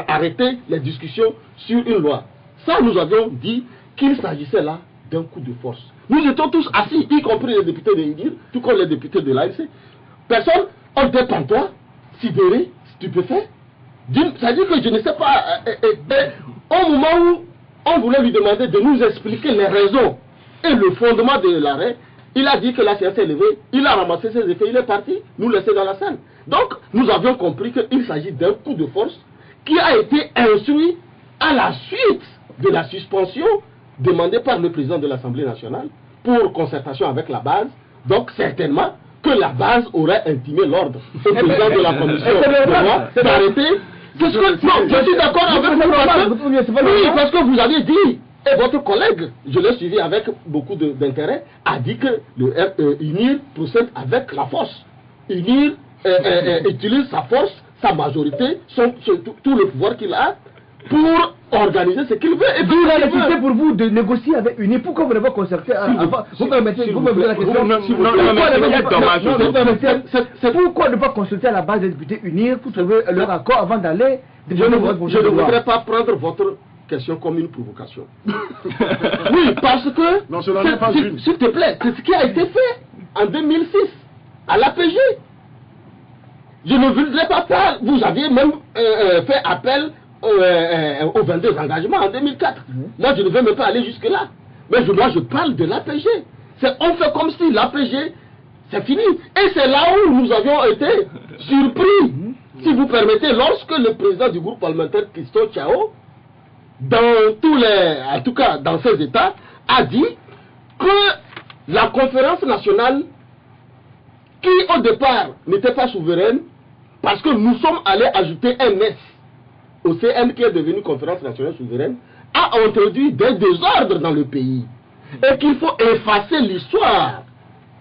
arrêter les discussions sur une loi. Ça, nous avions dit qu'il s'agissait là d'un coup de force. Nous étions tous assis, y compris les députés de l'IDIR, tout comme les députés de l'ANC. Personne, on était pantois, sidéré, stupéfait. C'est-à-dire que je ne sais pas, au moment où on voulait lui demander de nous expliquer les raisons et le fondement de l'arrêt, il a dit que la séance est levée, il a ramassé ses effets, il est parti, nous laisser dans la salle. Donc, nous avions compris qu'il s'agit d'un coup de force qui a été instruit à la suite de la suspension demandée par le président de l'Assemblée nationale pour concertation avec la base. Donc, certainement que la base aurait intimé l'ordre au président de la commission d'arrêter. Non, je suis d'accord avec vous. Oui, parce que vous avez dit, et votre collègue, je l'ai suivi avec beaucoup d'intérêt, a dit que le UNIR procède avec la force. UNIR utilise sa force, sa majorité, tout le pouvoir qu'il a pour organiser ce qu'il veut. Et puis, la nécessité pour vous de négocier avec UNIR. Pourquoi vous n'avez pas concerté avant? Vous permettez, vous me posez la question. Pourquoi ne pas consulter à la base des députés UNIR pour trouver leur accord avant d'aller? Je ne voudrais pas prendre votre question comme une provocation. Oui, parce que, non, cela n'est pas une. S'il te plaît, c'est ce qui a été fait en 2006 à l'APG. Je ne voudrais pas faire. Vous aviez même fait appel aux 22 engagements en 2004. Moi, je ne veux même pas aller jusque-là. Mais moi, je parle de l'APG. On fait comme si l'APG, c'est fini. Et c'est là où nous avions été surpris. Si vous permettez, lorsque le président du groupe parlementaire, Christophe Tchao, en tout cas dans ces États, a dit que la conférence nationale, qui au départ n'était pas souveraine, parce que nous sommes allés ajouter un S au CN qui est devenu conférence nationale souveraine, a introduit des désordres dans le pays. Et qu'il faut effacer l'histoire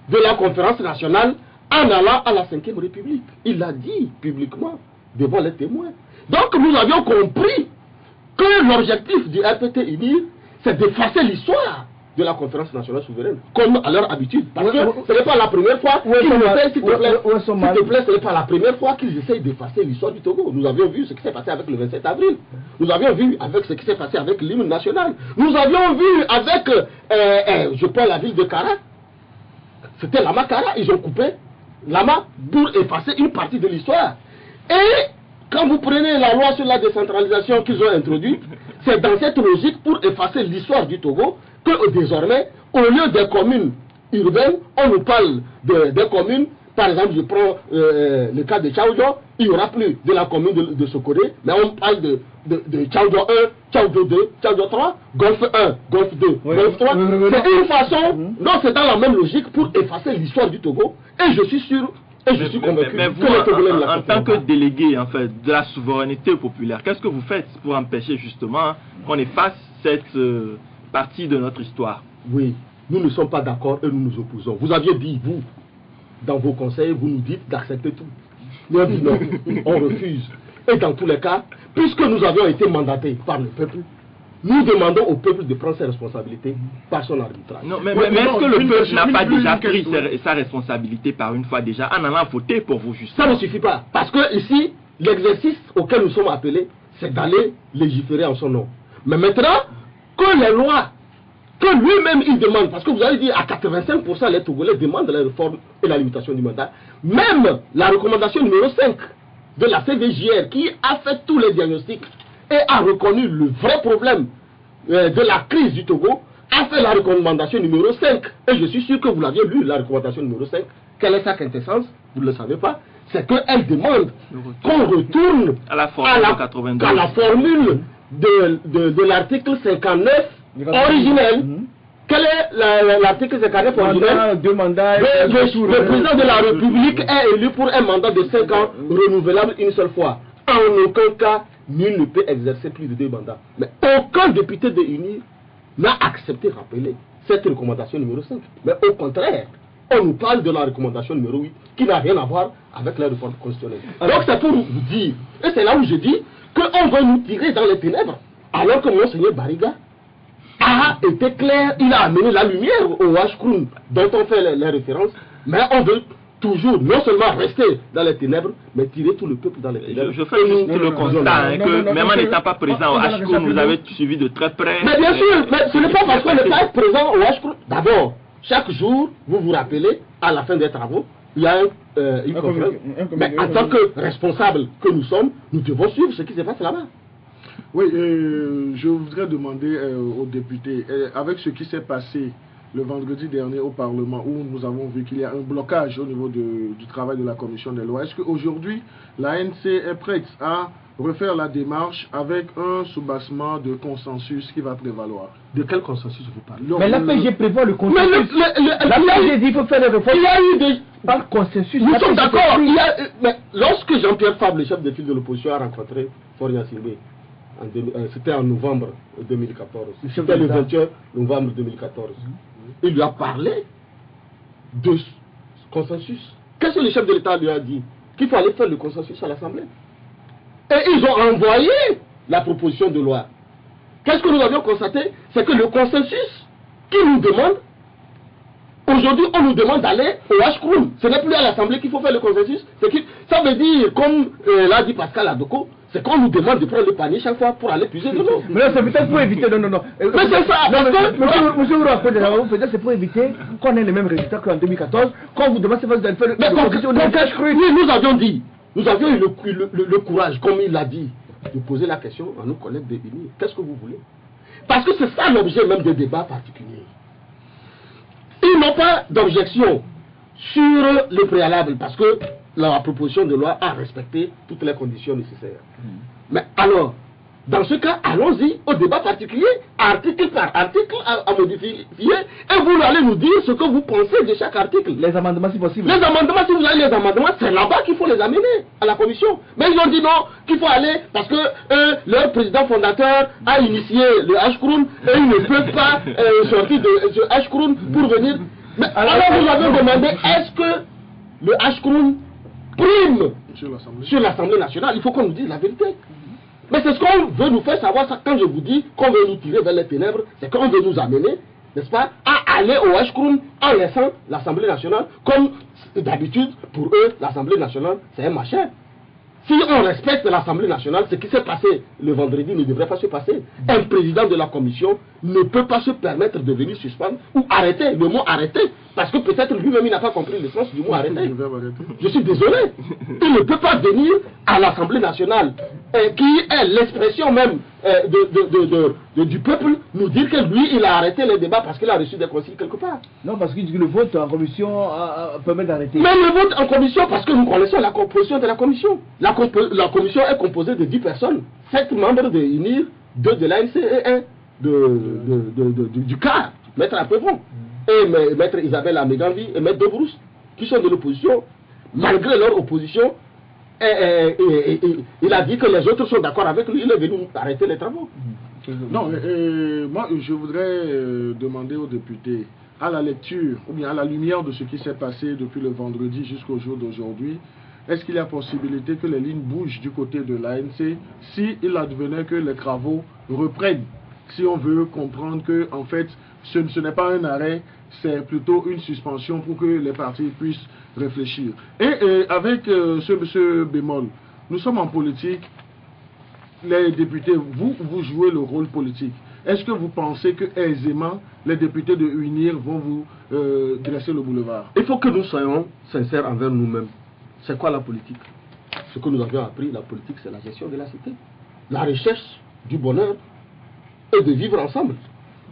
de la conférence nationale en allant à la 5e République. Il l'a dit publiquement devant les témoins. Donc nous avions compris que l'objectif du RPT-UNIR, c'est d'effacer l'histoire de la conférence nationale souveraine, comme à leur habitude. Parce que ce n'est pas la première fois qu'ils essayent, s'il te plaît, ce n'est pas la première fois qu'ils essayent d'effacer l'histoire du Togo. Nous avions vu ce qui s'est passé avec le 27 avril. Nous avions vu avec ce qui s'est passé avec l'hymne national. Nous avions vu avec, je prends la ville de Kara, c'était Lama Kara, ils ont coupé Lama pour effacer une partie de l'histoire. Et quand vous prenez la loi sur la décentralisation qu'ils ont introduite, c'est dans cette logique pour effacer l'histoire du Togo que désormais, au lieu des communes urbaines, on nous parle des communes. Par exemple, je prends le cas de Tchaoudjo, il n'y aura plus de la commune de Sokoré, mais on parle de Tchaoudjo 1, Tchaoudjo 2, Tchaoudjo 3, Golfe 1, Golfe 2, Golfe 3. C'est une façon, non, c'est dans la même logique pour effacer l'histoire du Togo. Et je suis sûr, et je suis convaincu mais vous, en tant que délégué en fait, de la souveraineté populaire, qu'est-ce que vous faites pour empêcher justement qu'on efface cette partie de notre histoire? Oui, nous ne sommes pas d'accord et nous nous opposons. Vous aviez dit, vous, dans vos conseils, vous nous dites d'accepter tout. Nous avons dit non, on refuse. Et dans tous les cas, puisque nous avions été mandatés par le peuple, nous demandons au peuple de prendre ses responsabilités par son arbitrage. Non, mais est-ce que le peuple n'a pas déjà pris sa responsabilité par une fois déjà en allant voter pour vous justement? Ça ne suffit pas. Parce que ici, l'exercice auquel nous sommes appelés, c'est d'aller légiférer en son nom. Mais maintenant que que les lois que lui-même il demande, parce que vous avez dit à 85% les Togolais demandent la réforme et la limitation du mandat, même la recommandation numéro 5 de la CVJR qui a fait tous les diagnostics et a reconnu le vrai problème de la crise du Togo, a fait la recommandation numéro 5. Et je suis sûr que vous l'aviez lu, la recommandation numéro 5. Quelle est sa quintessence? Vous ne le savez pas. C'est qu'elle demande qu'on retourne à la formule de l'article 59 originel. Quel est l'article 59 originel? Le président de la République est élu pour un mandat de 5 ans renouvelable une seule fois. En aucun cas, nul ne peut exercer plus de 2 mandats. Mais aucun député de UNIR n'a accepté de rappeler cette recommandation numéro 5. Mais au contraire, on nous parle de la recommandation numéro 8 qui n'a rien à voir avec la réforme constitutionnelle. Donc c'est pour vous dire, et c'est là où je dis qu'on veut nous tirer dans les ténèbres, alors que Monseigneur Bariga a été clair, il a amené la lumière au Washkroun dont on fait les références, mais on veut toujours non seulement rester dans les ténèbres, mais tirer tout le peuple dans les ténèbres. Je fais juste le constat que même en n'étant pas présent au Washkroun, vous avez suivi de très près. Mais bien sûr, mais ce n'est pas parce qu'on n'est pas présent au Washkroun. D'abord, chaque jour, vous vous rappelez, à la fin des travaux, il y a une conférence. Mais en tant que responsable que nous sommes, nous devons suivre ce qui se passe là-bas. Oui, je voudrais demander aux députés, avec ce qui s'est passé le vendredi dernier au Parlement, où nous avons vu qu'il y a un blocage au niveau du travail de la Commission des lois, est-ce qu'aujourd'hui, l'ANC est prête à refaire la démarche avec un soubassement de consensus qui va prévaloir? De quel consensus vous parlez? Mais l'APG prévoit le consensus. L'APG dit qu'il faut faire des réformes. Il y a eu des... Par consensus. Nous sommes d'accord. Mais lorsque Jean-Pierre Fabre, le chef de file de l'opposition, a rencontré Florian Silvé, c'était en novembre 2014. C'était le 21 novembre 2014. Il lui a parlé de consensus. Qu'est-ce que le chef de l'État lui a dit? Qu'il fallait faire le consensus à l'Assemblée. Et ils ont envoyé la proposition de loi. Qu'est-ce que nous avions constaté? C'est que le consensus qui nous demande, aujourd'hui on nous demande d'aller au Washkroun. Ce n'est plus à l'Assemblée qu'il faut faire le consensus. Ça veut dire, comme l'a dit Pascal Adoko, c'est qu'on nous demande de prendre le panier chaque fois pour aller puiser de l'eau. Mais c'est peut-être pour éviter. Non. Mais c'est ça. Monsieur Ouro, peut-être c'est pour éviter qu'on ait les mêmes résultats qu'en 2014. Quand vous demandez de faire le. Mais nous avions dit, nous avions eu le courage, comme il l'a dit, de poser la question à nos collègues de l'UNI. Qu'est-ce que vous voulez? Parce que c'est ça l'objet même des débats particuliers. Ils n'ont pas d'objection sur le préalable, parce que la proposition de loi a respecté toutes les conditions nécessaires. Mais alors, dans ce cas, allons-y au débat particulier, article par article, à modifier, et vous allez nous dire ce que vous pensez de chaque article. Les amendements, si possible. Les amendements, si vous avez les amendements, c'est là-bas qu'il faut les amener, à la commission. Mais ils ont dit non, qu'il faut aller, parce que leur président fondateur a initié le Washkroun, et ils ne peuvent pas sortir de ce Washkroun pour venir. Mais alors vous avez demandé, est-ce que le Washkroun prime sur l'Assemblée nationale? Il faut qu'on nous dise la vérité. Mais c'est ce qu'on veut nous faire savoir. Ça, quand je vous dis qu'on veut nous tirer vers les ténèbres, c'est qu'on veut nous amener, n'est-ce pas, à aller au Washkroun en laissant l'Assemblée nationale. Comme d'habitude, pour eux, l'Assemblée nationale, c'est un machin. Si on respecte l'Assemblée nationale, ce qui s'est passé le vendredi ne devrait pas se passer. Un président de la commission ne peut pas se permettre de venir suspendre ou arrêter. Le mot arrêter, parce que peut-être lui-même il n'a pas compris le sens du mot arrêter. Je suis désolé. Il ne peut pas venir à l'Assemblée nationale, qui est l'expression même du peuple, nous dire que lui il a arrêté les débats parce qu'il a reçu des consignes quelque part. Non, parce que le vote en commission permet d'arrêter. Mais le vote en commission, parce que nous connaissons la composition de la commission. La commission est composée de 10 personnes, 7 membres de UNIR, 2 de l'ANC et 1 du CAR, Maître Apévon, et Maître Isabelle Améganvi et Maître Debrousse, qui sont de l'opposition. Malgré leur opposition, il a dit que les autres sont d'accord avec lui, il est venu arrêter les travaux. Non, moi je voudrais demander aux députés, à la lecture, ou bien à la lumière de ce qui s'est passé depuis le vendredi jusqu'au jour d'aujourd'hui, est-ce qu'il y a possibilité que les lignes bougent du côté de l'ANC s'il advenait que les travaux reprennent? Si on veut comprendre que, en fait, ce n'est pas un arrêt, c'est plutôt une suspension pour que les partis puissent réfléchir. Et avec ce bémol, nous sommes en politique, les députés, vous jouez le rôle politique. est-ce que vous pensez que aisément les députés de UNIR vont vous dresser le boulevard? Il faut que nous soyons sincères envers nous-mêmes. C'est quoi la politique? Ce que nous avions appris, la politique, c'est la gestion de la cité. La recherche du bonheur et de vivre ensemble.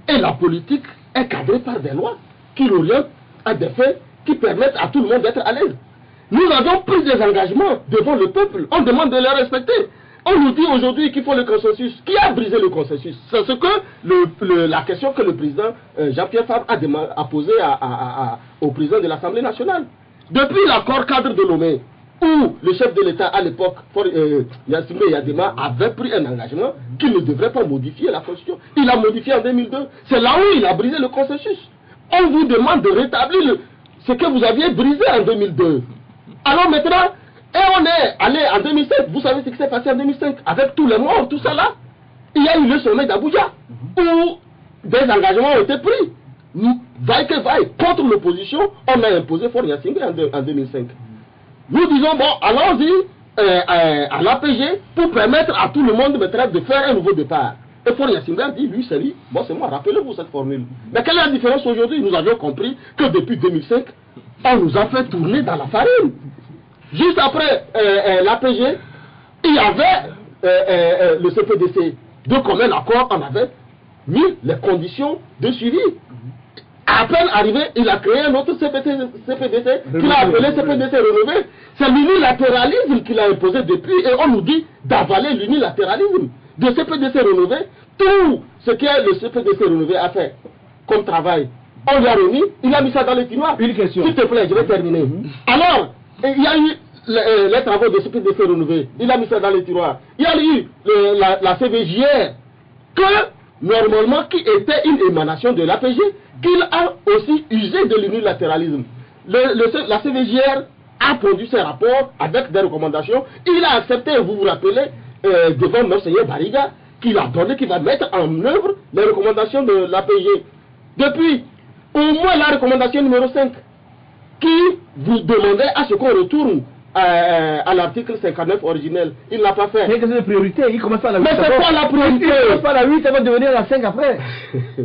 Et la politique est cadrée par des lois qui l'orientent à des faits qui permettent à tout le monde d'être à l'aise. Nous avons pris des engagements devant le peuple. On demande de les respecter. On nous dit aujourd'hui qu'il faut le consensus. Qui a brisé le consensus? C'est ce que la question que le président Jean-Pierre Fabre a posée au président de l'Assemblée nationale. Depuis l'accord cadre de Lomé, où le chef de l'État à l'époque, Yassine Yadema, avait pris un engagement qu'il ne devrait pas modifier la Constitution. Il a modifié en 2002. C'est là où il a brisé le consensus. On vous demande de rétablir ce que vous aviez brisé en 2002. Alors maintenant, et on est allé en 2005. Vous savez ce qui s'est passé en 2005 avec tous les morts, tout ça là. Il y a eu le sommet d'Abuja où des engagements ont été pris. Vaille que vaille, contre l'opposition, on a imposé Fort Yassingbe en 2005. Nous disons, bon, allons-y à l'APG pour permettre à tout le monde de faire un nouveau départ. Et Fort Yassingbe a dit, lui, c'est lui, bon, c'est moi, rappelez-vous cette formule. Mais quelle est la différence aujourd'hui? Nous avions compris que depuis 2005, on nous a fait tourner dans la farine. Juste après l'APG, il y avait le CPDC. De commun accord, on avait mis les conditions de suivi. À peine arrivé, il a créé un autre CPDC qu'il a appelé CPDC Rénové. C'est l'unilatéralisme qu'il a imposé depuis et on nous dit d'avaler l'unilatéralisme. De CPDC Rénové, tout ce que le CPDC Rénové a fait comme travail, on lui a remis, il a mis ça dans les tiroirs. Une question. S'il te plaît, je vais terminer. Alors, il y a eu les travaux de CPDC Rénové, il a mis ça dans les tiroirs. Il y a eu la CVJR, que normalement qui était une émanation de l'APG, qu'il a aussi usé de l'unilatéralisme. La CVJR a produit ses rapports avec des recommandations. Il a accepté, vous vous rappelez, devant Monseigneur Bariga, qu'il a donné, qu'il va mettre en œuvre les recommandations de l'APG. Depuis, au moins la recommandation numéro 5, qui vous demandait à ce qu'on retourne à l'article 59 originel. Il n'a pas fait. C'est une priorité, il commence par la 8. Mais c'est pas la priorité. Il commence par la 8, ça va devenir la 5 après.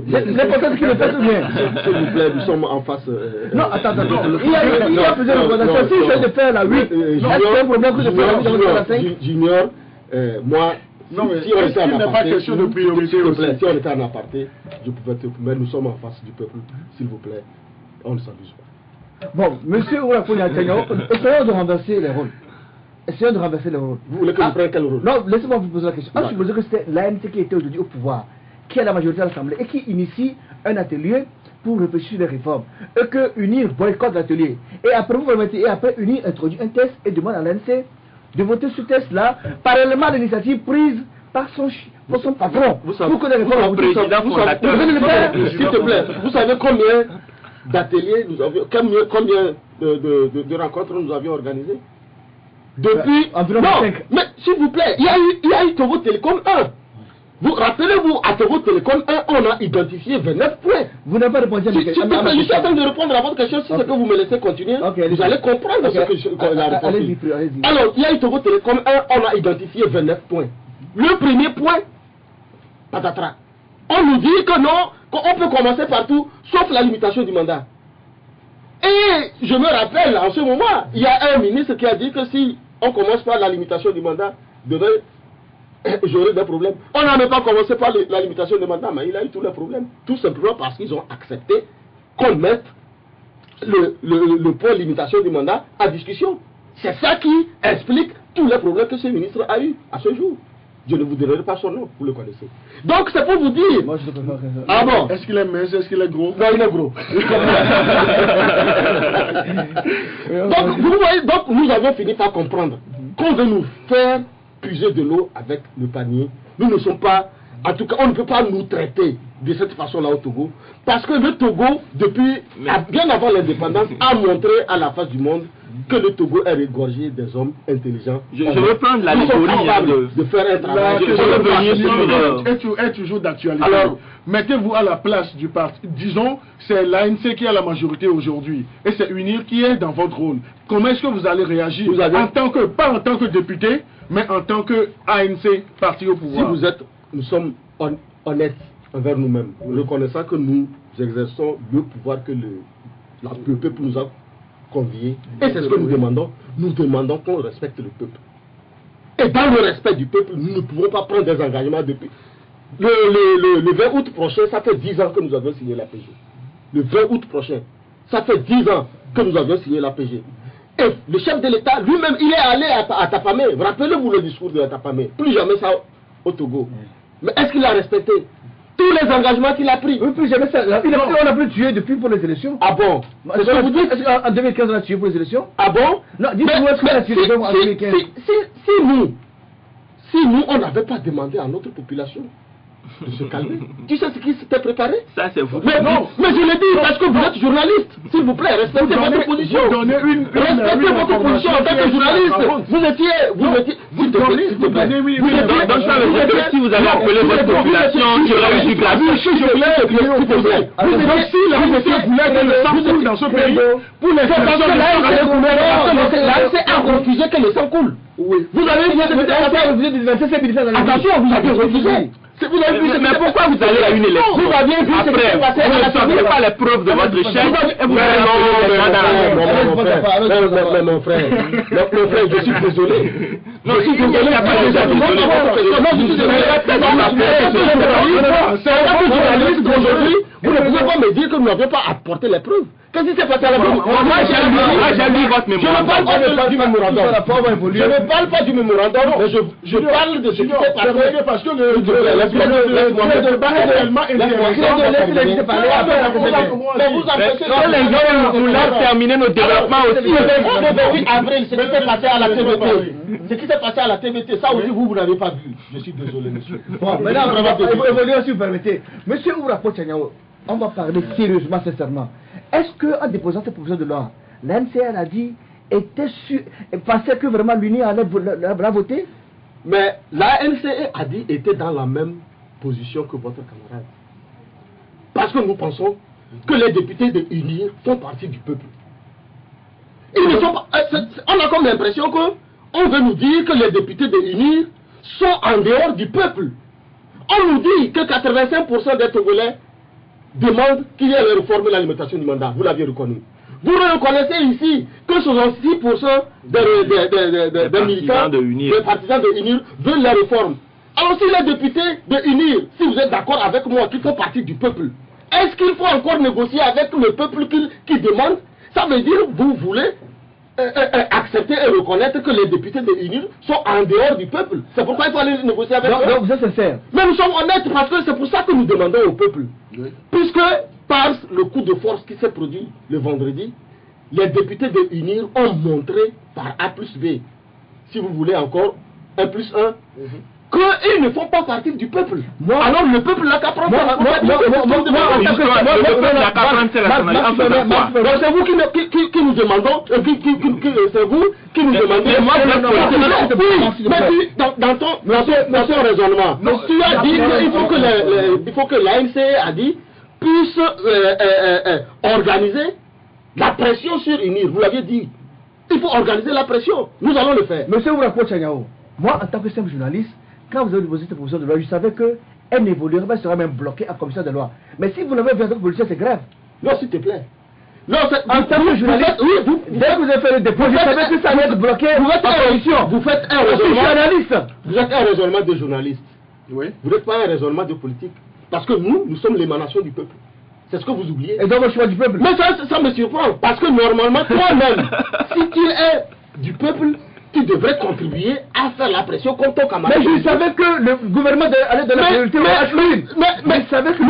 L'important qu'il le fait tout bien. S'il vous plaît, nous sommes en face. Non, attends. Il y a plusieurs recommandations. Si je de faire la 8, est-ce que c'est un problème que de faire la 5? Junior, moi. Non, mais si on était en n'est pas question de priorité aussi. Si on était en aparté, je pouvais te. Mais nous sommes en face du peuple. S'il vous plaît, on ne s'abuse pas. Bon, monsieur Oulafoni Antagno, essayons de renverser les rôles. Vous voulez que je prenne quel rôle? Non, laissez-moi vous poser la question. Je suppose que c'était l'ANC qui était aujourd'hui au pouvoir, qui a la majorité à l'Assemblée et qui initie un atelier pour réfléchir sur les réformes. Et que UNIR boycotte l'atelier. Et après, UNIR introduit un test et demande à l'ANC de voter ce test-là, parallèlement à l'initiative prise par son patron. Vous savez, pour que les réformes s'il te plaît, vous savez combien d'ateliers nous avions, combien de rencontres nous avions organisées depuis environ 5. Mais s'il vous plaît, il y a eu Togo Télécom 1. Vous rappelez-vous, à Togo Télécom 1, on a identifié 29 points. Vous n'avez pas répondu à ma question. Je suis en train de répondre à votre question. Si c'est que vous me laissez continuer, vous allez comprendre ce que j'ai répondu. Alors, il y a eu Togo Télécom 1, on a identifié 29 points. Le premier point, patatras. On nous dit que non, qu'on peut commencer partout, sauf la limitation du mandat. Et je me rappelle, en ce moment, il y a un ministre qui a dit que si on commence par la limitation du mandat, j'aurai des problèmes. On n'a même pas commencé par la limitation du mandat, mais il a eu tous les problèmes. Tout simplement parce qu'ils ont accepté qu'on mette le point de limitation du mandat à discussion. C'est ça qui explique tous les problèmes que ce ministre a eu à ce jour. Je ne vous donnerai pas son nom, vous le connaissez. Donc c'est pour vous dire. Moi je ne peux pas. Ah bon? Est-ce qu'il est mince? Est-ce qu'il est gros? Non, il est gros. Donc vous voyez, donc nous avons fini par comprendre qu'on veut nous faire puiser de l'eau avec le panier. Nous ne sommes pas, en tout cas, on ne peut pas nous traiter de cette façon-là au Togo, parce que le Togo, depuis bien avant l'indépendance, a montré à la face du monde que le Togo est regorgé des hommes intelligents. Je vais prendre l'allégorie de faire un travail. Est toujours d'actualité. Alors, mettez-vous à la place du parti. Disons, c'est l'ANC qui a la majorité aujourd'hui, et c'est UNIR qui est dans votre rôle. Comment est-ce que vous allez réagir en tant que, pas en tant que député, mais en tant que ANC, parti au pouvoir? Si vous êtes, nous sommes honnêtes envers nous-mêmes, reconnaissant que nous exerçons le pouvoir que le peuple nous a convié. Et c'est ce que nous demandons. Nous demandons qu'on respecte le peuple. Et dans le respect du peuple, nous ne pouvons pas prendre des engagements depuis. Le 20 août prochain, ça fait 10 ans que nous avons signé l'APG. Le 20 août prochain, ça fait 10 ans que nous avions signé l'APG. Et le chef de l'État, lui-même, il est allé à Tapamé. Rappelez-vous le discours de Tapamé. Plus jamais ça au Togo. Mais est-ce qu'il a respecté tous les engagements qu'il a pris? Oui, plus jamais ça. On n'a plus tué depuis pour les élections. Ah bon? C'est ce que vous dites. En 2015, on a tué pour les élections. Ah bon? Non, dites-moi ce qu'on a tué en 2015. Si nous, on n'avait pas demandé à notre population de se calmer, tu sais ce qui s'était préparé? Ça, c'est vous. Mais non, mais je l'ai dit parce que vous êtes journaliste. S'il vous plaît, respectez votre position. Respectez votre position en tant que journaliste. Vous étiez. Si vous avez appelé votre population, qui aurait eu du glaçage. Si la RDC voulait que le sang coule dans ce pays, pour les l'ANC a refusé que le sang coule. Oui. Vous avez dit attention, vous avez refusé. Mais pourquoi vous allez à une élection? Vous aviez vu ce qui s'est passé. Vous ne sortez pas les preuves de votre échec et vous allez mon frère, je suis désolé. Non, je suis désolé, il n'y a pas de désolé. Vous ne pouvez pas me dire que nous n'avions pas apporté les preuves. Qu'est-ce qui s'est passé à la preuve? Moi, j'ai lu votre mémorandum. Je ne parle pas du mémorandum. Je ne parle pas du mémorandum, mais je parle de ce qui s'est passé. Parce que le débat est réellement intéressant. Mais vous empêchez que les gens nous laissent terminer nos développements aussi. Le 28 avril, ce qui s'est passé à la TVT. Ce qui s'est passé à la TVT, ça aussi vous n'avez pas vu. Je suis désolé, monsieur. Bon, maintenant, on va évoluer si vous permettez. Monsieur Ourapo Tchaniao, on va parler sérieusement, sincèrement. Est-ce qu'en déposant cette proposition de loi, l'NCR a dit, était sûr, pensait que vraiment l'UNI allait la voter? Mais la NCE a dit était dans la même position que votre camarade. Parce que nous pensons que les députés de UNIR font partie du peuple. Ils ne sont pas, on a comme l'impression qu'on veut nous dire que les députés de UNIR sont en dehors du peuple. On nous dit que 85% des Togolais demandent qu'il y ait la réforme de l'alimentation du mandat. Vous l'aviez reconnu. Vous reconnaissez ici que 66% des militants, des partisans de UNIR veulent la réforme. Alors si les députés de UNIR, si vous êtes d'accord avec moi, qu'ils font partie du peuple, est-ce qu'il faut encore négocier avec le peuple qui demande? Ça veut dire que vous voulez accepter et reconnaître que les députés de UNIR sont en dehors du peuple. C'est pourquoi il faut aller négocier avec eux. Donc vous êtes sincère. Mais nous sommes honnêtes parce que c'est pour ça que nous demandons au peuple. Oui. Puisque par le coup de force qui s'est produit le vendredi, les députés de UNIR ont montré par A plus B, si vous voulez encore 1 plus 1, qu'ils ne font pas partie du peuple. Alors le peuple n'a qu'à prendre sa donc c'est vous qui nous demandons, c'est vous qui nous demandez. Dans ton raisonnement, tu as dit qu'il faut que l'ANC a dit puisse organiser la pression sur UNIR. Vous l'aviez dit. Il faut organiser la pression. Nous allons le faire. Monsieur Ourapo Tchaniao, moi en tant que simple journaliste, quand vous avez déposé cette proposition de loi, je savais qu'elle n'évoluerait pas, elle serait même bloquée en commission de loi. Mais si vous l'avez vu en tant que policier, c'est grave. Non, s'il te plaît. Non, en tant que journaliste, dès que vous avez fait le dépôt, je savais que ça allait être bloqué en commission. Vous faites un raisonnement. Vous êtes un raisonnement de journaliste. Oui. Vous n'êtes pas un raisonnement de politique. Parce que nous sommes l'émanation du peuple. C'est ce que vous oubliez. Et donc le choix du peuple. Mais ça me surprend. Parce que normalement, toi-même, si tu es du peuple, tu devrais contribuer à faire la pression contre ton camarade. Mais je savais que le gouvernement allait donner la priorité aux H1. Mais je savais que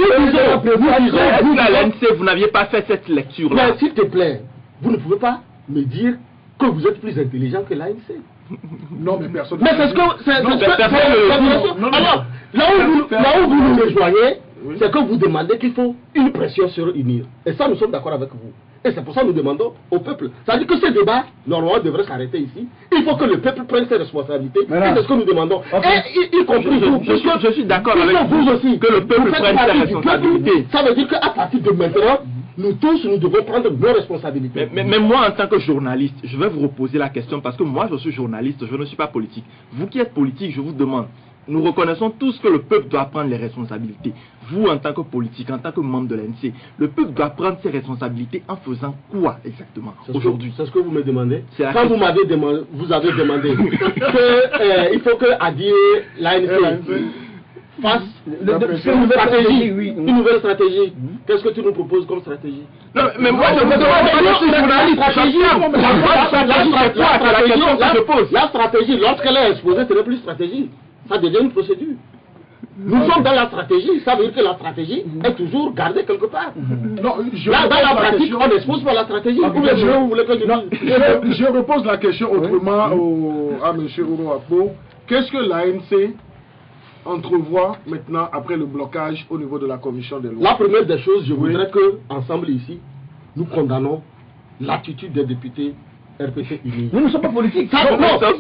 vous n'aviez pas fait cette lecture-là. Mais s'il te plaît, vous ne pouvez pas me dire que vous êtes plus intelligent que l'ANC. Non, mais personne. Mais c'est ce que. Alors, là où vous nous rejoignez, c'est que vous demandez qu'il faut une pression sur UNIR. Et ça, nous sommes d'accord avec vous. Et c'est pour ça que nous demandons au peuple. Ça veut dire que ce débat, normalement, devrait s'arrêter ici. Il faut que le peuple prenne ses responsabilités. Et c'est ce que nous demandons. Et y compris vous. Je suis d'accord avec vous aussi. Que le peuple prenne ses responsabilités. Ça veut dire qu'à partir de maintenant, nous tous, nous devons prendre nos responsabilités. Mais moi, en tant que journaliste, je vais vous reposer la question parce que moi, je suis journaliste, je ne suis pas politique. Vous qui êtes politique, je vous demande, nous reconnaissons tous que le peuple doit prendre les responsabilités. Vous, en tant que politique, en tant que membre de l'ANC, le peuple doit prendre ses responsabilités en faisant quoi exactement aujourd'hui? C'est ce que vous me demandez. Quand vous m'avez demandé, vous avez demandé que il faut que Adié, l'ANC fasse une nouvelle stratégie. Qu'est-ce que tu nous proposes comme stratégie? Non, mais moi je me demande la stratégie, lorsqu'elle est exposée, ce n'est plus stratégie. Ça devient une procédure. Nous sommes dans la stratégie, ça veut dire que la stratégie est toujours gardée quelque part. Non, là, dans la pratique, on n'expose pas la stratégie. Je repose la question autrement à M. Ouroapo. Qu'est-ce que l'ANC entrevoit maintenant après le blocage au niveau de la commission des lois? La première des choses, je voudrais que, ensemble ici, nous condamnons l'attitude des députés RPT unis. Nous ne sommes pas politiques. C'est ce que vous condamner.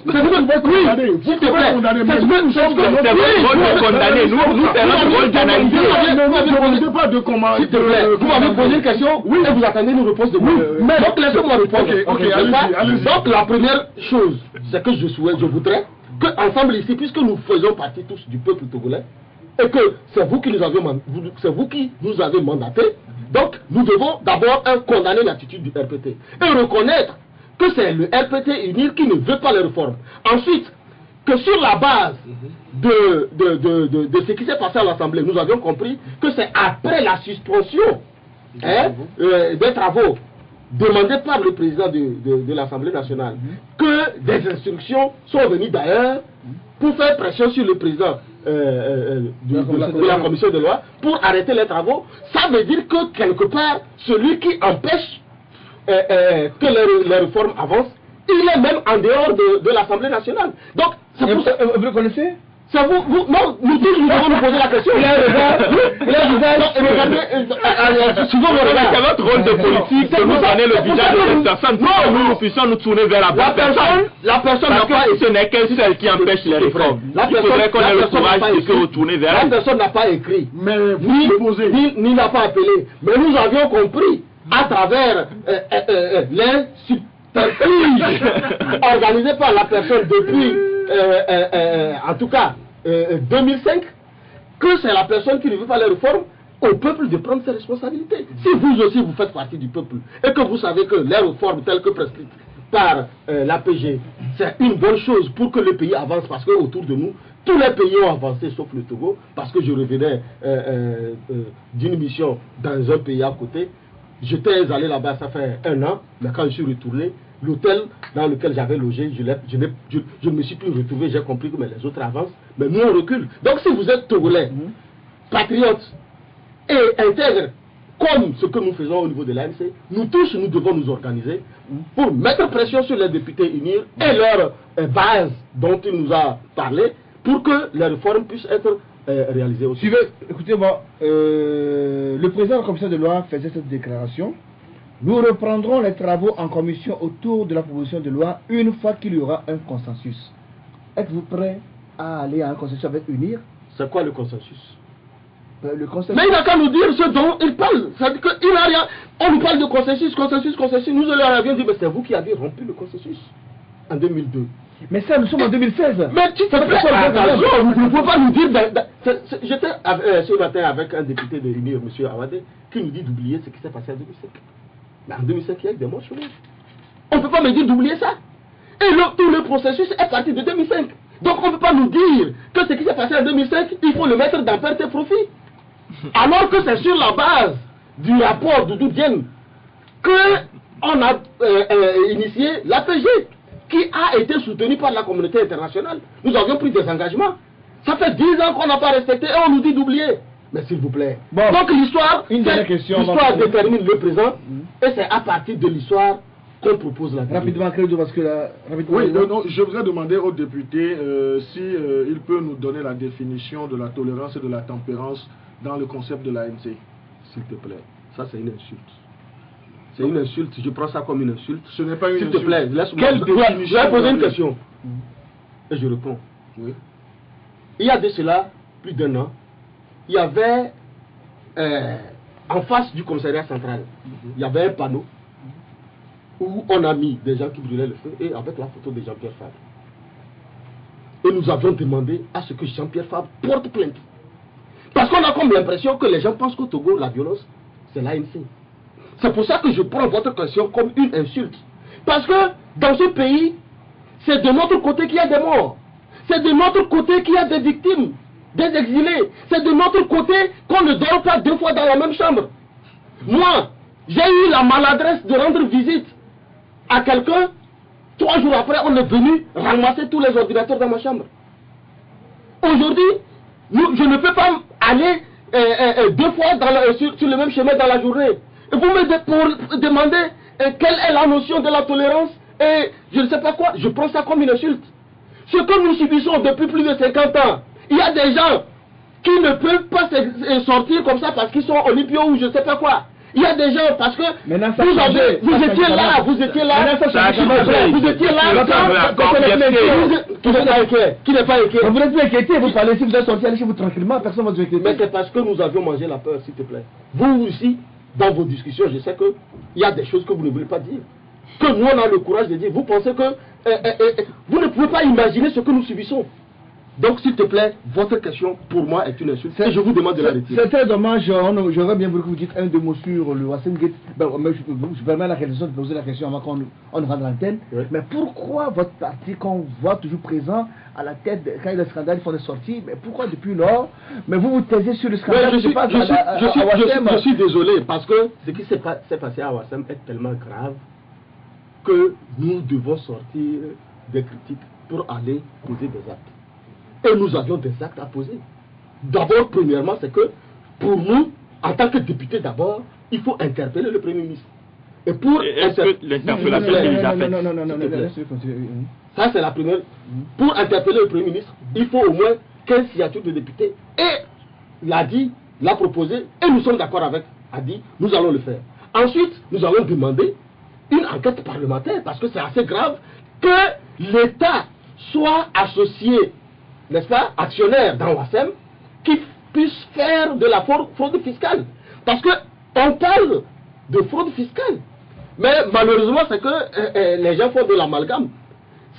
S'il te plaît. C'est ce que nous sommes condamner. Nous faisons le rôle d'analyser. Ne pas de comment. S'il te plaît. Vous m'avez posé une question et vous attendez une réponse de moi. Donc laissez-moi répondre. Donc la première chose, c'est que je voudrais que ensemble ici, puisque nous faisons partie tous du peuple togolais, et que c'est vous qui nous avez mandaté, donc nous devons d'abord condamner l'attitude du RPT et reconnaître que c'est le RPT UNIR qui ne veut pas les réformes. Ensuite, que sur la base de ce qui s'est passé à l'Assemblée, nous avions compris que c'est après la suspension des travaux demandés par le président de l'Assemblée nationale que des instructions sont venues d'ailleurs pour faire pression sur le président de la commission de loi pour arrêter les travaux. Ça veut dire que quelque part, celui qui empêche que les réformes avancent, il est même en dehors de l'Assemblée nationale. Donc, c'est pour ça. Vous le connaissez? C'est vous, non, nous tous nous devons nous poser la question. Souvent, c'est votre rôle de politique de nous donner le visage de cette personne pour que nous puissions nous tourner vers la bonne personne. La personne n'a pas. Ce n'est qu'elle seule qui empêche les réformes. Il faudrait qu'on ait le courage de se retourner vers elle. La personne n'a pas écrit, ni n'a pas appelé. Mais nous avions compris à travers les subterfuges organisés par la personne depuis, en tout cas, 2005, que c'est la personne qui ne veut pas les réformes, au peuple de prendre ses responsabilités. Si vous aussi vous faites partie du peuple et que vous savez que les réformes telles que prescrites par l'APG, c'est une bonne chose pour que le pays avance, parce qu'autour de nous, tous les pays ont avancé sauf le Togo, parce que je revenais d'une mission dans un pays à côté. J'étais allé là-bas, ça fait 1 an, mais quand je suis retourné, l'hôtel dans lequel j'avais logé, je ne me suis plus retrouvé, j'ai compris que les autres avancent, mais nous on recule. Donc si vous êtes Togolais, patriotes et intègres, comme ce que nous faisons au niveau de l'ANC, nous tous nous devons nous organiser pour mettre pression sur les députés UNIR et leur base dont il nous a parlé, pour que les réformes puissent être réalisées aussi. Suivez, écoutez-moi, le président de la commission de loi faisait cette déclaration. Nous reprendrons les travaux en commission autour de la proposition de loi une fois qu'il y aura un consensus. Êtes-vous prêt à aller à un consensus avec UNIR? C'est quoi le consensus? Le consensus. Mais il n'a qu'à nous dire ce dont il parle. C'est-à-dire qu'il n'a rien. On nous parle de consensus. Nous leur avions dit, mais c'est vous qui avez rompu le consensus en 2002. Mais ça, nous sommes en 2016. Mais tu te plaît, attention, vous ne pouvez pas nous dire. J'étais ce matin avec un député de l'UNIR, M. Awadé, qui nous dit d'oublier ce qui s'est passé en 2005. Mais en 2005, il y a eu des morts chômeurs. On ne peut pas me dire d'oublier ça. Et tout le processus est parti de 2005. Donc on ne peut pas nous dire que ce qui s'est passé en 2005, il faut le mettre dans perte et profit. Alors que c'est sur la base du rapport de Doudou Diène qu'on a initié l'APG, qui a été soutenu par la communauté internationale. Nous avions pris des engagements. Ça fait 10 ans qu'on n'a pas respecté et on nous dit d'oublier. Mais s'il vous plaît. Bon. Donc l'histoire détermine le présent et c'est à partir de l'histoire qu'on propose la vie. Rapidement, Credo, parce que là... Oui, non, je voudrais demander aux députés s'il peut nous donner la définition de la tolérance et de la tempérance dans le concept de l'ANC. S'il te plaît, ça c'est une insulte. C'est une insulte, je prends ça comme une insulte. Ce n'est pas une insulte. S'il te plaît, laisse-moi. Je vais poser une question. Et je réponds. Oui. Il y a de cela plus d'1 an, il y avait en face du commissariat central, il y avait un panneau où on a mis des gens qui brûlaient le feu et avec la photo de Jean-Pierre Fabre. Et nous avions demandé à ce que Jean-Pierre Fabre porte plainte. Parce qu'on a comme l'impression que les gens pensent qu'au Togo, la violence, c'est l'ANC. C'est pour ça que je prends votre question comme une insulte. Parce que dans ce pays, c'est de notre côté qu'il y a des morts. C'est de notre côté qu'il y a des victimes, des exilés. C'est de notre côté qu'on ne dort pas 2 fois dans la même chambre. Moi, j'ai eu la maladresse de rendre visite à quelqu'un. 3 jours après, on est venu ramasser tous les ordinateurs dans ma chambre. Aujourd'hui, je ne peux pas aller 2 fois sur le même chemin dans la journée. Et vous me demandez quelle est la notion de la tolérance et je ne sais pas quoi. Je prends ça comme une insulte. Ce que nous subissons depuis plus de 50 ans, il y a des gens qui ne peuvent pas sortir comme ça parce qu'ils sont olympiaux ou je ne sais pas quoi. Il y a des gens parce que vous étiez là, vous étiez là, qui n'est pas inquiet. Vous n'êtes pas inquiété, vous parlez, si vous êtes sorti, allez chez vous tranquillement, personne ne va vous inquiéter. Mais c'est parce que nous avions mangé la peur, s'il te plaît. Vous aussi, dans vos discussions, je sais qu'il y a des choses que vous ne voulez pas dire. Que nous, on a le courage de dire. Vous pensez que vous ne pouvez pas imaginer ce que nous subissons. Donc, s'il te plaît, votre question, pour moi, est une insulte. Et je vous demande de la retirer. C'est très dommage. J'aurais bien voulu que vous dites un deux mots sur le Wassem Gate. Je permets la question de poser la question avant qu'on rentre dans l'antenne. Oui. Mais pourquoi votre parti, qu'on voit toujours présent à la tête, quand il y a des scandales, ils font des sorties, mais pourquoi depuis lors? Mais vous vous taisez sur le scandale. Je suis désolé, parce que ce qui s'est passé à Wassem est tellement grave que nous devons sortir des critiques pour aller poser des actes. Et nous avions des actes à poser. D'abord, premièrement, c'est que pour nous, en tant que députés d'abord, il faut interpeller le Premier ministre. Et pour est-ce que l'interpellation est déjà faite? Non. Ça, c'est la première. Pour interpeller le Premier ministre, il faut au moins 15 signatures de députés. Et l'a dit, l'a proposé, et nous sommes d'accord avec, a dit, nous allons le faire. Ensuite, nous allons demander une enquête parlementaire, parce que c'est assez grave que l'État soit associé, n'est-ce pas, actionnaire dans Wassem, qui puisse faire de la fraude fiscale. Parce qu'on parle de fraude fiscale. Mais malheureusement, c'est que les gens font de l'amalgame.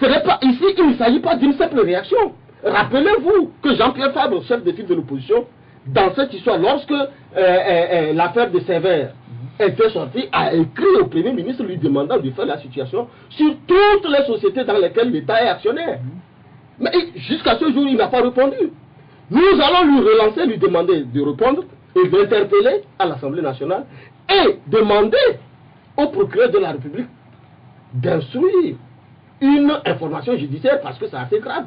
Ici, il ne s'agit pas d'une simple réaction. Rappelez-vous que Jean-Pierre Fabre, chef de file de l'opposition, dans cette histoire, lorsque l'affaire de Sévère était sortie, a écrit au Premier ministre lui demandant de faire la situation sur toutes les sociétés dans lesquelles l'État est actionnaire. Mais jusqu'à ce jour, il n'a pas répondu. Nous allons lui relancer, lui demander de répondre et d'interpeller à l'Assemblée nationale et demander au procureur de la République d'instruire une information judiciaire parce que c'est assez grave.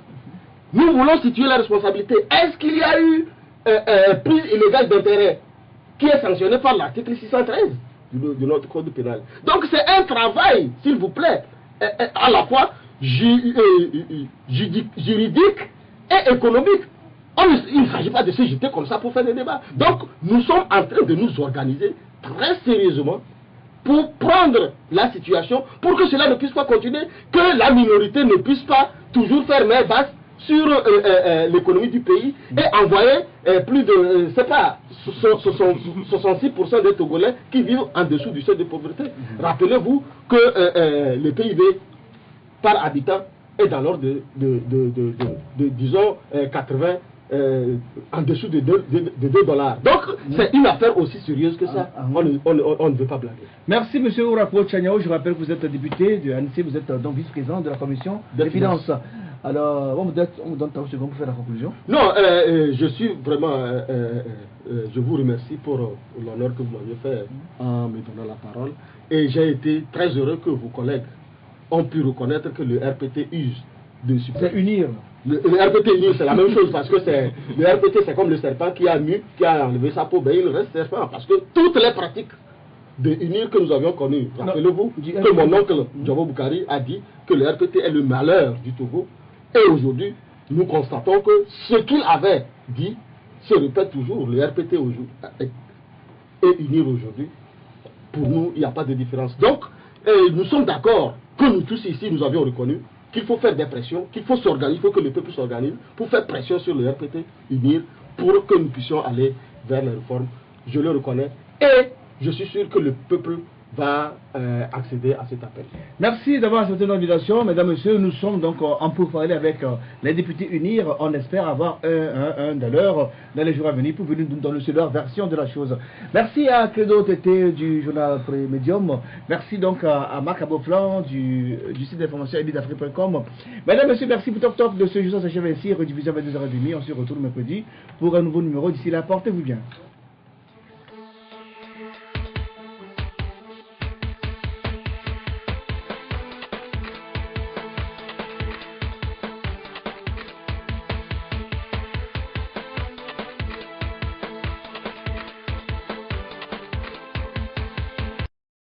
Nous voulons situer la responsabilité. Est-ce qu'il y a eu prise illégale d'intérêt qui est sanctionné par l'article 613 de notre code pénal? Donc c'est un travail, s'il vous plaît, à la fois juridique et économique. Il ne s'agit pas de se jeter comme ça pour faire des débats. Donc nous sommes en train de nous organiser très sérieusement pour prendre la situation, pour que cela ne puisse pas continuer, que la minorité ne puisse pas toujours faire main basse sur l'économie du pays et envoyer plus de, c'est pas, 66% des Togolais qui vivent en dessous du seuil de pauvreté. Rappelez-vous que le PIB par habitant est dans l'ordre de disons, 80, en dessous de 2 $. Donc, c'est une affaire aussi sérieuse que ça. On ne veut pas blaguer. Merci, M. Ourako Tchaniao. Je rappelle que vous êtes député de l'ANC, vous êtes donc vice-président de la commission des finances. Alors, on vous donne 30 secondes pour faire la conclusion. Non, je suis vraiment. Je vous remercie pour l'honneur que vous m'avez fait en me donnant la parole. Et j'ai été très heureux que vos collègues ont pu reconnaître que le RPT use de succès. C'est unir. Le RPT unir, c'est la même chose parce que le RPT, c'est comme le serpent qui a enlevé sa peau, ben il reste serpent. Parce que toutes les pratiques de unir que nous avions connues, rappelez-vous que mon oncle Djabo Boukari a dit que le RPT est le malheur du Togo. Et aujourd'hui, nous constatons que ce qu'il avait dit se répète toujours. Le RPT et unir aujourd'hui, pour nous, il n'y a pas de différence. Donc, nous sommes d'accord que nous tous ici, nous avions reconnu qu'il faut faire des pressions, qu'il faut s'organiser, il faut que le peuple s'organise pour faire pression sur le RPT, unir, pour que nous puissions aller vers les réformes. Je le reconnais et je suis sûr que le peuple va accéder à cet appel. Merci d'avoir accepté l'invitation, mesdames, messieurs. Nous sommes donc en pourparlers avec les députés UNIR. On espère avoir un d'heure dans les jours à venir pour venir nous donner leur version de la chose. Merci à Credo Tété du journal Prémédium. Merci donc à Marc Aboflan du site d'information eliteafrique.com. Mesdames, messieurs, merci pour Top Top de ce jour. Ça s'achève ainsi, rediffusion à 22h30. On se retrouve mercredi pour un nouveau numéro. D'ici là, portez-vous bien.